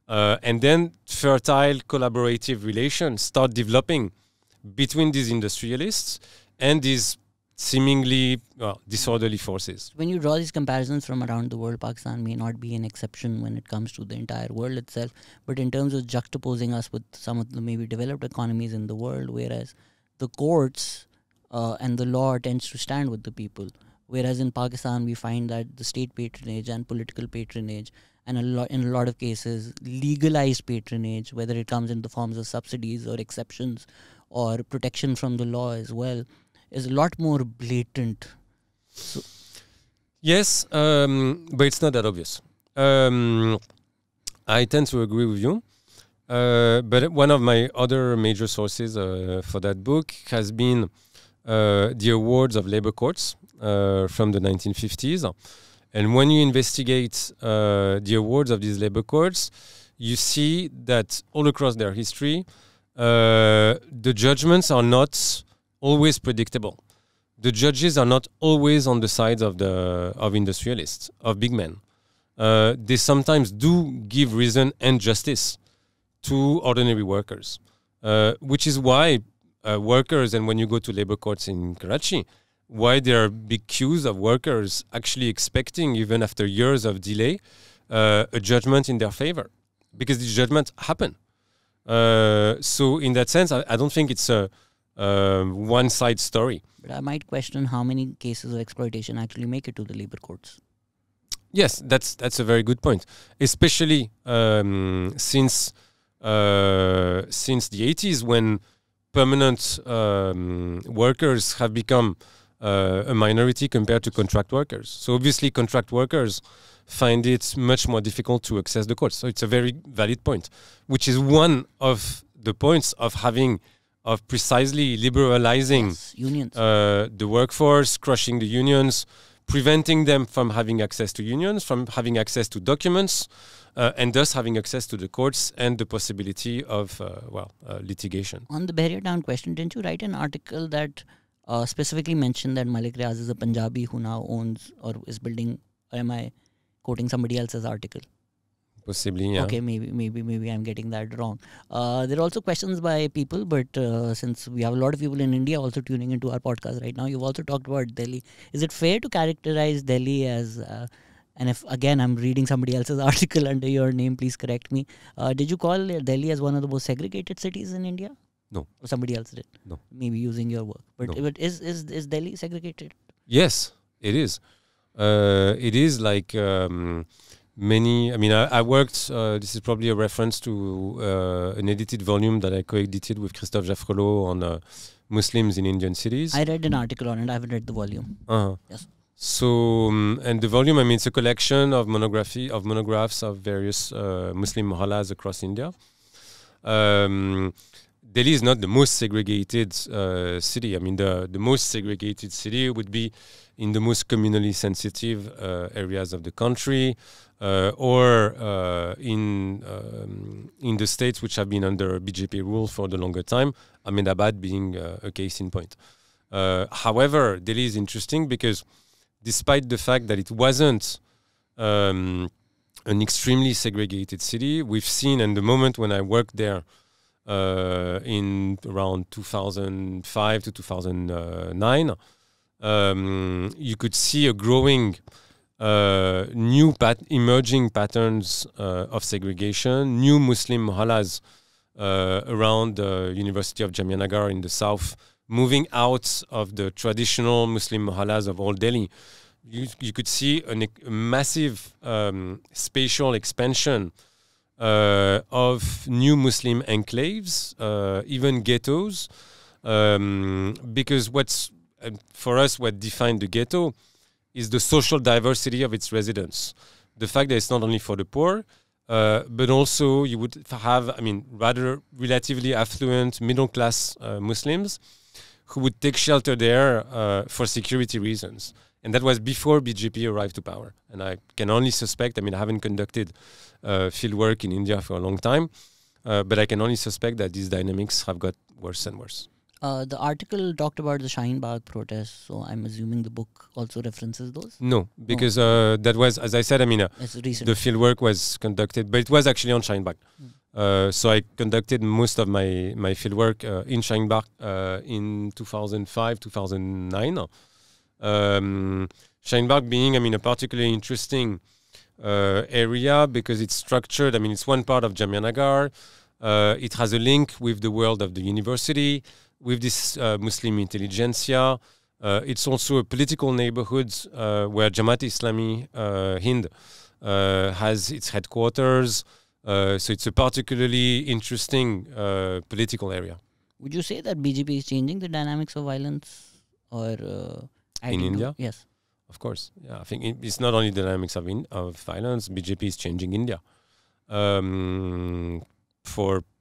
and then fertile collaborative relations start developing between these industrialists and these seemingly disorderly forces. When you draw these comparisons from around the world, Pakistan may not be an exception when it comes to the entire world itself, but in terms of juxtaposing us with some of the maybe developed economies in the world, whereas the courts and the law tends to stand with the people, whereas in Pakistan we find that the state patronage and political patronage, and in a lot of cases legalized patronage, whether it comes in the forms of subsidies or exceptions or protection from the law as well, is a lot more blatant. So yes, but it's not that obvious. I tend to agree with you. But one of my other major sources for that book has been the awards of labor courts from the 1950s. And when you investigate the awards of these labor courts, you see that all across their history, the judgments are not always predictable. The judges are not always on the sides of industrialists, of big men. They sometimes do give reason and justice to ordinary workers, which is why workers, and when you go to labor courts in Karachi, why there are big queues of workers actually expecting, even after years of delay, a judgment in their favor, because these judgments happen. So in that sense, I don't think it's a one-side story. But I might question how many cases of exploitation actually make it to the labor courts. Yes, that's a very good point, especially since the 80s, when permanent workers have become a minority compared to contract workers. So obviously contract workers find it much more difficult to access the courts. So it's a very valid point, which is one of the points of precisely liberalizing unions, the workforce, crushing the unions, preventing them from having access to unions, from having access to documents, and thus having access to the courts and the possibility of litigation. On the barrier down question, didn't you write an article that specifically mentioned that Malik Riaz is a Punjabi who now owns or is building, or am I quoting somebody else's article? Possibly, yeah. Okay, maybe I'm getting that wrong. There are also questions by people, but since we have a lot of people in India also tuning into our podcast right now, you've also talked about Delhi. Is it fair to characterize Delhi as, and if again I'm reading somebody else's article under your name, please correct me. Did you call Delhi as one of the most segregated cities in India? No. Or somebody else did? No. Maybe using your work. But, No. but is Delhi segregated? Yes, it is. It is like many. I mean, I worked. This is probably a reference to an edited volume that I co-edited with Christophe Jaffrelot on Muslims in Indian cities. I read an article on it. I haven't read the volume. Uh-huh. Yes. So, and the volume, I mean, it's a collection of monographs of various Muslim mohallas across India. Delhi is not the most segregated city. I mean, the most segregated city would be in the most communally sensitive areas of the country, or in the states which have been under BJP rule for the longer time, Ahmedabad being a case in point. However, Delhi is interesting because despite the fact that it wasn't an extremely segregated city, we've seen, and the moment when I worked there in around 2005 to 2009, you could see a growing emerging patterns of segregation, new Muslim mohallas around the University of Jamnagar in the south, moving out of the traditional Muslim mohallas of Old Delhi. You could see a massive spatial expansion of new Muslim enclaves, even ghettos, because for us, what defined the ghetto is the social diversity of its residents. The fact that it's not only for the poor, but also you would have, rather relatively affluent middle-class Muslims who would take shelter there for security reasons. And that was before BJP arrived to power. And I can only suspect, I haven't conducted field work in India for a long time, but I can only suspect that these dynamics have got worse and worse. The article talked about the Shaheen Bagh protests, so I'm assuming the book also references those? No, because that was, as I said, the field work was conducted, but it was actually on Shaheen Bagh. So I conducted most of my field work in Shaheen Bagh in 2005, 2009. Shaheen Bagh being, a particularly interesting area because it's structured, it's one part of Jamnagar. It has a link with the world of the university, with this Muslim intelligentsia. It's also a political neighborhood where Jamat Islami Hind has its headquarters. So it's a particularly interesting political area. Would you say that BJP is changing the dynamics of violence or in India? Yes. Of course. Yeah, I think it's not only the dynamics of violence. BJP is changing India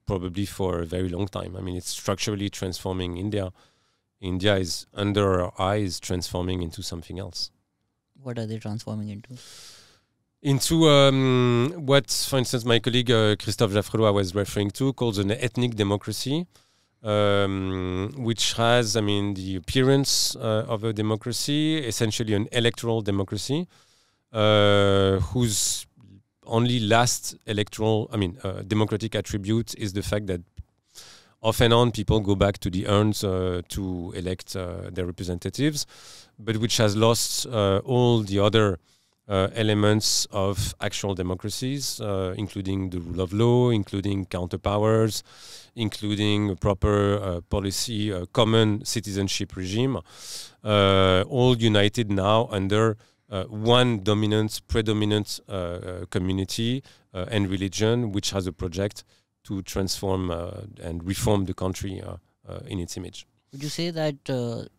probably for a very long time. It's structurally transforming India. India is under our eyes transforming into something else. What are they transforming into? Into what, for instance, my colleague Christophe Jaffredois was referring to, called an ethnic democracy, which has, the appearance of a democracy, essentially an electoral democracy, whose only last democratic attribute is the fact that off and on people go back to the urns to elect their representatives, but which has lost all the other elements of actual democracies, including the rule of law, including counterpowers, including a proper policy, common citizenship regime, all united now under one predominant community and religion, which has a project to transform and reform the country in its image. Would you say that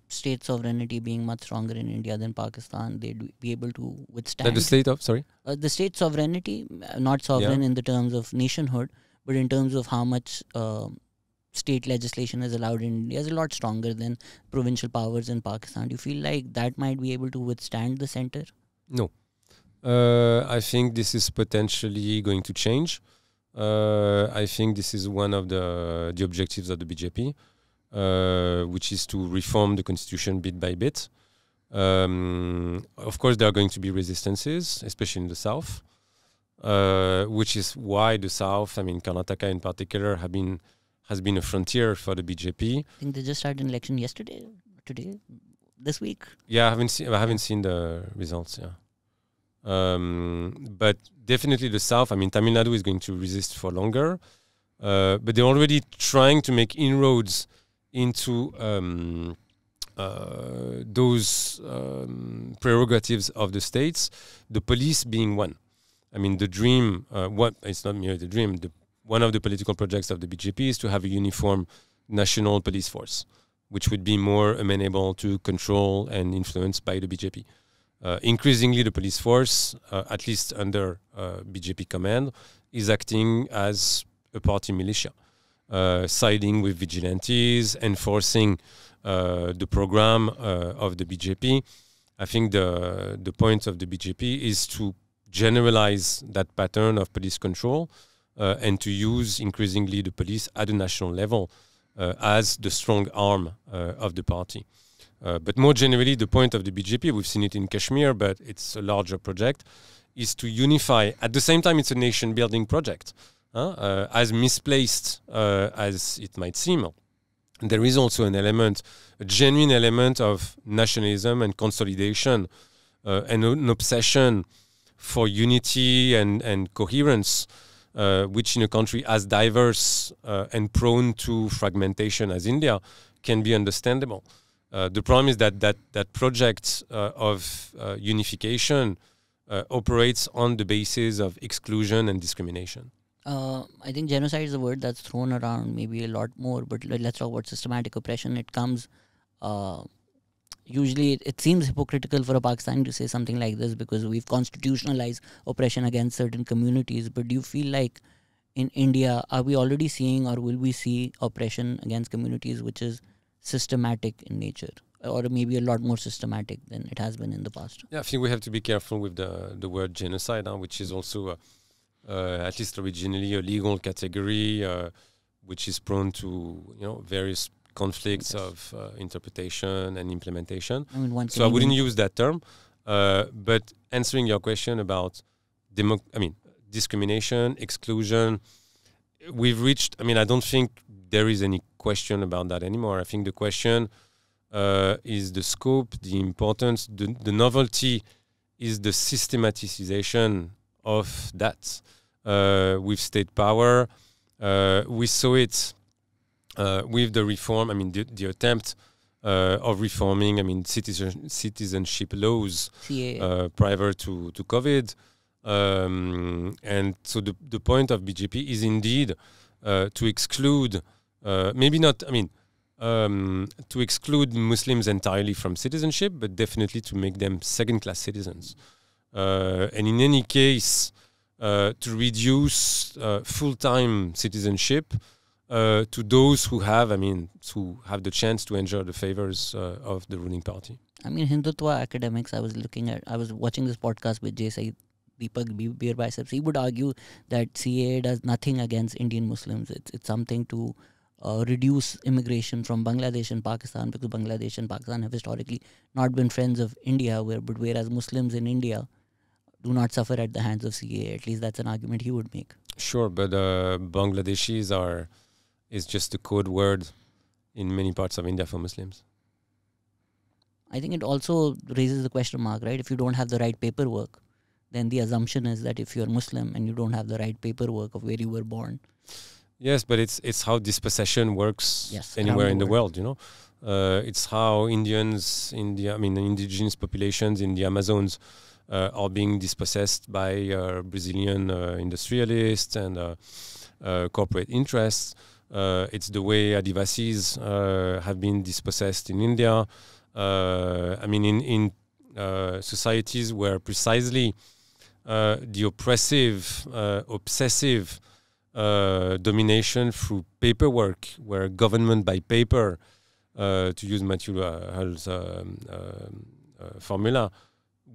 state sovereignty being much stronger in India than Pakistan, they'd be able to withstand? That the state of, sorry? The state sovereignty, not sovereign in the terms of nationhood, but in terms of how much state legislation is allowed in India is a lot stronger than provincial powers in Pakistan. Do you feel like that might be able to withstand the center? No. I think this is potentially going to change. I think this is one of the objectives of the BJP, which is to reform the constitution bit by bit. Of course, there are going to be resistances, especially in the south, which is why the south, Karnataka in particular, has been a frontier for the BJP. I think they just had an election today, this week. Yeah, I haven't seen the results. Yeah, but definitely the south. Tamil Nadu is going to resist for longer, but they're already trying to make inroads into those prerogatives of the states. The police being one. The dream. It's not merely the dream. One of the political projects of the BJP is to have a uniform national police force, which would be more amenable to control and influence by the BJP. increasingly the police force, at least under BJP command, is acting as a party militia, siding with vigilantes, enforcing the program of the BJP. I think the point of the BJP is to generalize that pattern of police control and to use increasingly the police at a national level as the strong arm of the party. But more generally, the point of the BJP, we've seen it in Kashmir, but it's a larger project, is to unify. At the same time, it's a nation-building project, as misplaced as it might seem. There is also an element, a genuine element of nationalism and consolidation and an obsession for unity and coherence, which in a country as diverse and prone to fragmentation as India can be understandable. The problem is that project of unification operates on the basis of exclusion and discrimination. I think genocide is a word that's thrown around maybe a lot more, but let's talk about systematic oppression. It comes, usually it seems hypocritical for a Pakistani to say something like this because we've constitutionalized oppression against certain communities. But do you feel like in India, are we already seeing or will we see oppression against communities which is systematic in nature, or maybe a lot more systematic than it has been in the past? Yeah, I think we have to be careful with the word genocide, which is also at least originally a legal category, which is prone to various conflicts of interpretation and implementation. So I wouldn't use that term. But answering your question about discrimination, exclusion, we've reached. I don't think there is any question about that anymore. I think the question is the scope, the importance, the novelty is the systematization of that with state power. We saw it with the reform. The attempt of reforming. Citizenship laws prior to COVID, and so the point of BJP is indeed to exclude, maybe not. To exclude Muslims entirely from citizenship, but definitely to make them second-class citizens. And in any case, to reduce full-time citizenship to those who have the chance to enjoy the favors of the ruling party. Hindutva academics, I was watching this podcast with J. Deepak Beer Biceps. He would argue that CAA does nothing against Indian Muslims. It's something to reduce immigration from Bangladesh and Pakistan, because Bangladesh and Pakistan have historically not been friends of India, whereas Muslims in India do not suffer at the hands of CAA. At least that's an argument he would make. Sure, but Bangladeshis is just a code word in many parts of India for Muslims. I think it also raises the question mark, right? If you don't have the right paperwork, then the assumption is that if you're Muslim and you don't have the right paperwork of where you were born. Yes, but it's how dispossession works anywhere in the world, It's how indigenous populations in the Amazons are being dispossessed by Brazilian industrialists and corporate interests. It's the way Adivasis have been dispossessed in India. In societies where precisely the oppressive, obsessive domination through paperwork, where government by paper, to use Matthew Hull's formula,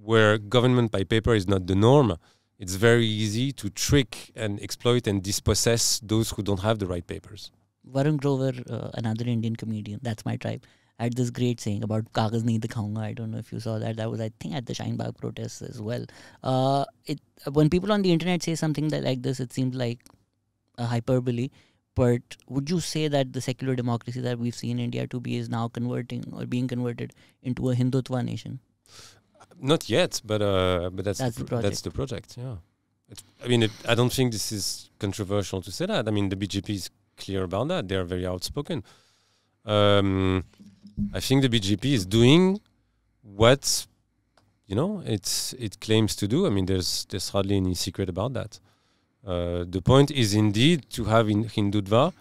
where government by paper is not the norm, it's very easy to trick and exploit and dispossess those who don't have the right papers. Varun Grover, another Indian comedian, that's my tribe, had this great saying about Kagaz nahi dikhaunga. I don't know if you saw that. That was, I think, at the Shine Bagh protests as well. When people on the internet say something like this, it seems like a hyperbole. But would you say that the secular democracy that we've seen India to be is now converting or being converted into a Hindutva nation? Not yet, but that's the project. Yeah, I don't think this is controversial to say that. The BJP is clear about that. They are very outspoken. I think the BJP is doing what it claims to do. There's hardly any secret about that. The point is indeed to have Hindutva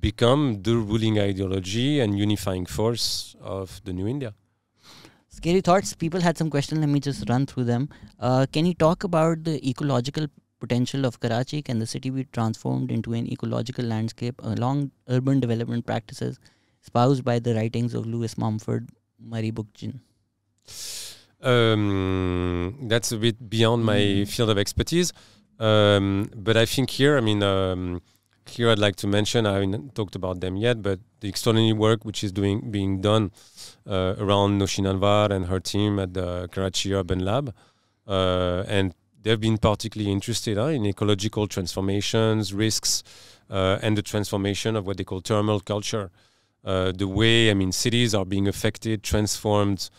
become the ruling ideology and unifying force of the new India. Scary thoughts. People had some questions. Let me just run through them. Can you talk about the ecological potential of Karachi? Can the city be transformed into an ecological landscape along urban development practices espoused by the writings of Louis Mumford, Murray Bookchin? That's a bit beyond my field of expertise. But I think here, here I'd like to mention, I haven't talked about them yet, but the extraordinary work which is being done around Noshin Anwar and her team at the Karachi Urban Lab. And they've been particularly interested in ecological transformations, risks, and the transformation of what they call thermal culture. The way, cities are being affected, transformed,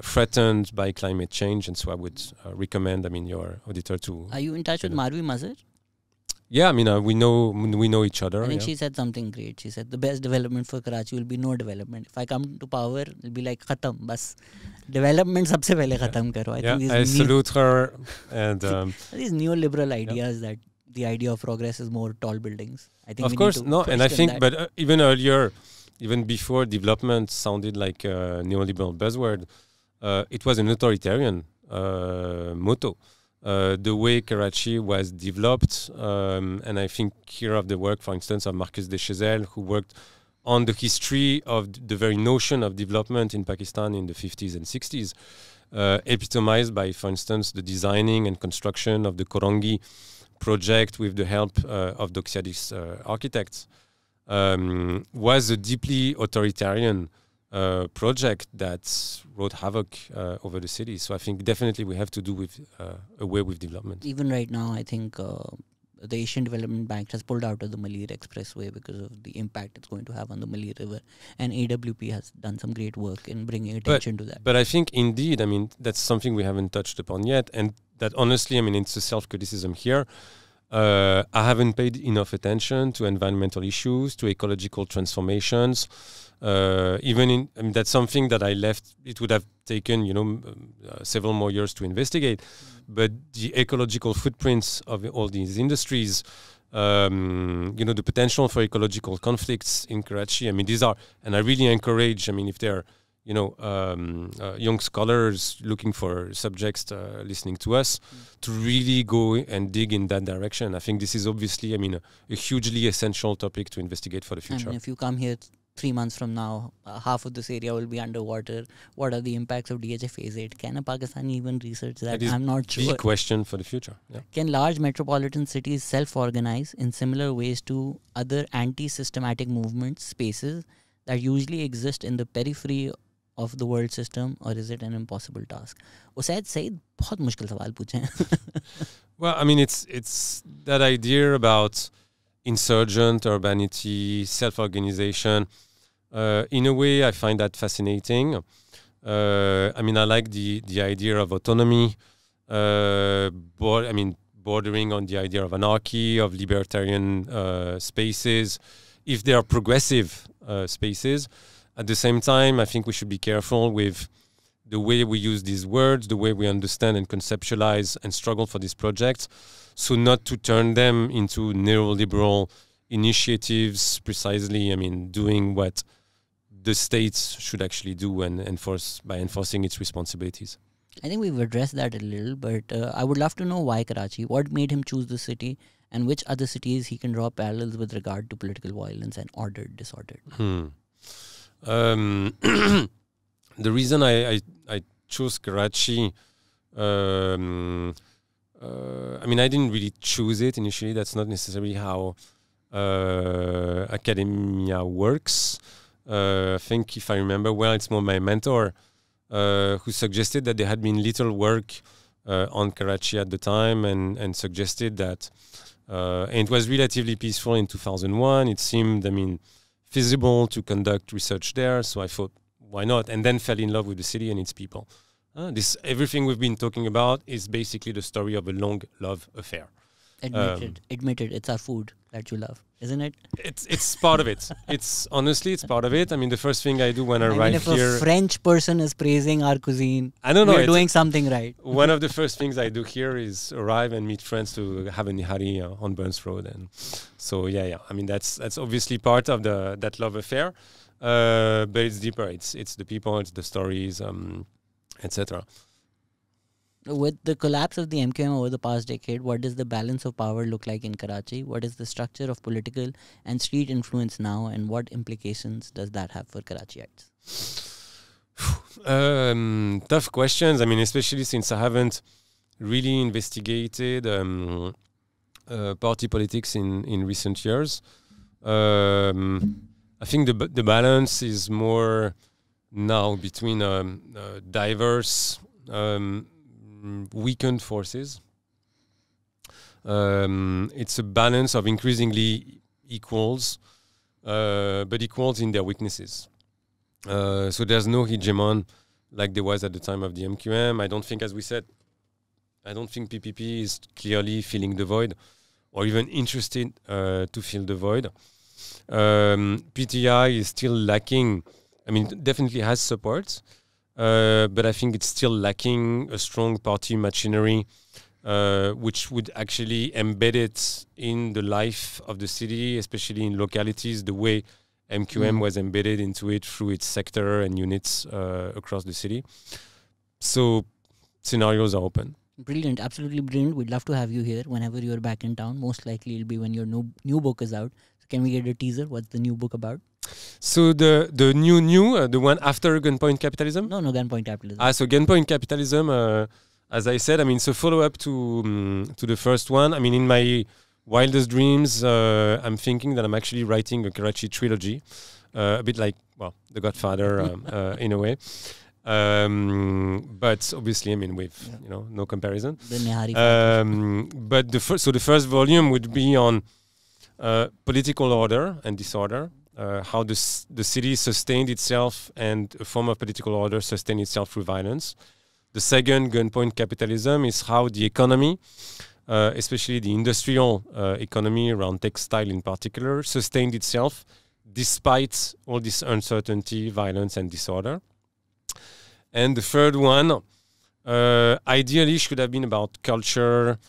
threatened by climate change. And so I would recommend, your auditor to... Are you in touch with Marvi Mazhar? Yeah, we know each other. I think she said something great. She said the best development for Karachi will be no development. If I come to power, it'll be like khatam, bas. Development sabse pehle khatam karo. I salute her. And these neoliberal ideas that the idea of progress is more tall buildings. I think of course, no, and I think, but even earlier, even before development sounded like a neoliberal buzzword, it was an authoritarian motto. The way Karachi was developed, and I think here of the work, for instance, of Marcus de Chazelle, who worked on the history of the very notion of development in Pakistan in the 50s and 60s, epitomized by, for instance, the designing and construction of the Korangi project with the help of Doxiadis architects, was a deeply authoritarian project that wrought havoc over the city. So I think definitely we have to do with away with development. Even right now, I think the Asian Development Bank has pulled out of the Malir Expressway because of the impact it's going to have on the Malir River. And AWP has done some great work in bringing attention to that. But I think indeed, that's something we haven't touched upon yet. And that honestly, it's a self-criticism here. I haven't paid enough attention to environmental issues, to ecological transformations. That's something that I left. It would have taken, several more years to investigate. But the ecological footprints of all these industries, the potential for ecological conflicts in Karachi. These are, and I really encourage. If there are, young scholars looking for subjects listening to us, to really go and dig in that direction. I think this is obviously, a hugely essential topic to investigate for the future. If you come here 3 months from now, half of this area will be underwater. What are the impacts of DHA Phase 8? Can a Pakistani even research that? I'm not sure. Big question for the future. Yeah. Can large metropolitan cities self-organize in similar ways to other anti-systematic movements, spaces that usually exist in the periphery of the world system, or is it an impossible task? Usaid Said, बहुत मुश्किल सवाल पूछे हैं. Well, it's that idea about insurgent urbanity, self-organization. In a way, I find that fascinating. I like the idea of autonomy, bordering on the idea of anarchy, of libertarian spaces, if they are progressive spaces. At the same time, I think we should be careful with the way we use these words, the way we understand and conceptualize and struggle for these projects, so not to turn them into neoliberal initiatives, precisely, doing what the states should actually do and enforce by enforcing its responsibilities. I think we've addressed that a little, but I would love to know why Karachi, what made him choose the city, and which other cities he can draw parallels with regard to political violence and ordered disorder. The reason I chose Karachi, I didn't really choose it initially. That's not necessarily how academia works. I think, if I remember well, it's more my mentor who suggested that there had been little work on Karachi at the time, and suggested that and it was relatively peaceful in 2001. It seemed, feasible to conduct research there, so I thought, why not? And then fell in love with the city and its people. Everything we've been talking about is basically the story of a long love affair. Admitted, it's our food that you love, isn't it? It's part of it. It's part of it. The first thing I do when I arrive here... If a French person is praising our cuisine, I don't know, we're doing something right. One of the first things I do here is arrive and meet friends to have a nihari on Burns Road. And so, that's obviously part of that love affair. But it's deeper. It's the people, it's the stories. etc. With the collapse of the MQM over the past decade, what does the balance of power look like in Karachi? What is the structure of political and street influence now, and what implications does that have for Karachiites? Tough questions. I mean, especially since I haven't really investigated party politics in recent years. I think the balance is more now between diverse weakened forces. It's a balance of increasingly equals, but equals in their weaknesses. So there's no hegemon like there was at the time of the MQM. I don't think, as we said, I don't think PPP is clearly filling the void or even interested to fill the void. PTI is still lacking. I mean, definitely has support, but I think it's still lacking a strong party machinery, which would actually embed it in the life of the city, especially in localities, the way MQM was embedded into it through its sector and units across the city. So scenarios are open. Brilliant, absolutely brilliant. We'd love to have you here whenever you're back in town. Most likely it'll be when your new book is out. So can we get a teaser? What's the new book about? So the the one after Gunpoint Capitalism? No, Gunpoint Capitalism. So Gunpoint Capitalism, as I said, I mean, it's a follow-up to the first one. I mean, in my wildest dreams, I'm thinking that I'm actually writing a Karachi trilogy, a bit like, well, The Godfather in a way. But obviously, I mean, with no comparison. The Lyari. But the first volume would be on political order and disorder, how the city sustained itself and a form of political order sustained itself through violence. The second, Gunpoint Capitalism, is how the economy, especially the industrial economy around textile in particular, sustained itself despite all this uncertainty, violence, and disorder. And the third one, ideally, should have been about culture,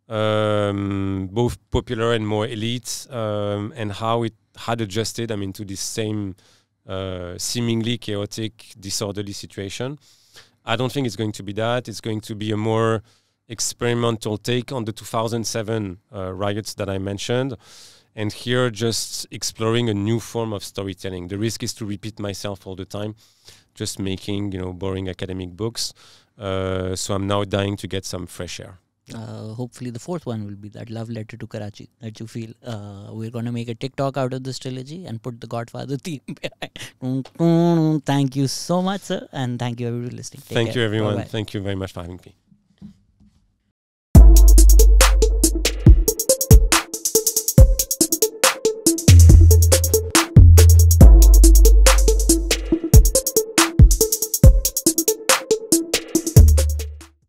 both popular and more elite, and how it had adjusted, I mean, to this same seemingly chaotic, disorderly situation. I don't think it's going to be that. It's going to be a more experimental take on the 2007 riots that I mentioned. And here, just exploring a new form of storytelling. The risk is to repeat myself all the time, just making, boring academic books. So I'm now dying to get some fresh air. Hopefully the fourth one will be that love letter to Karachi that you feel. We're going to make a TikTok out of this trilogy and put the Godfather theme behind. Thank you so much, sir. And thank you everybody listening. Thank you, everyone. Bye-bye. Thank you very much for having me.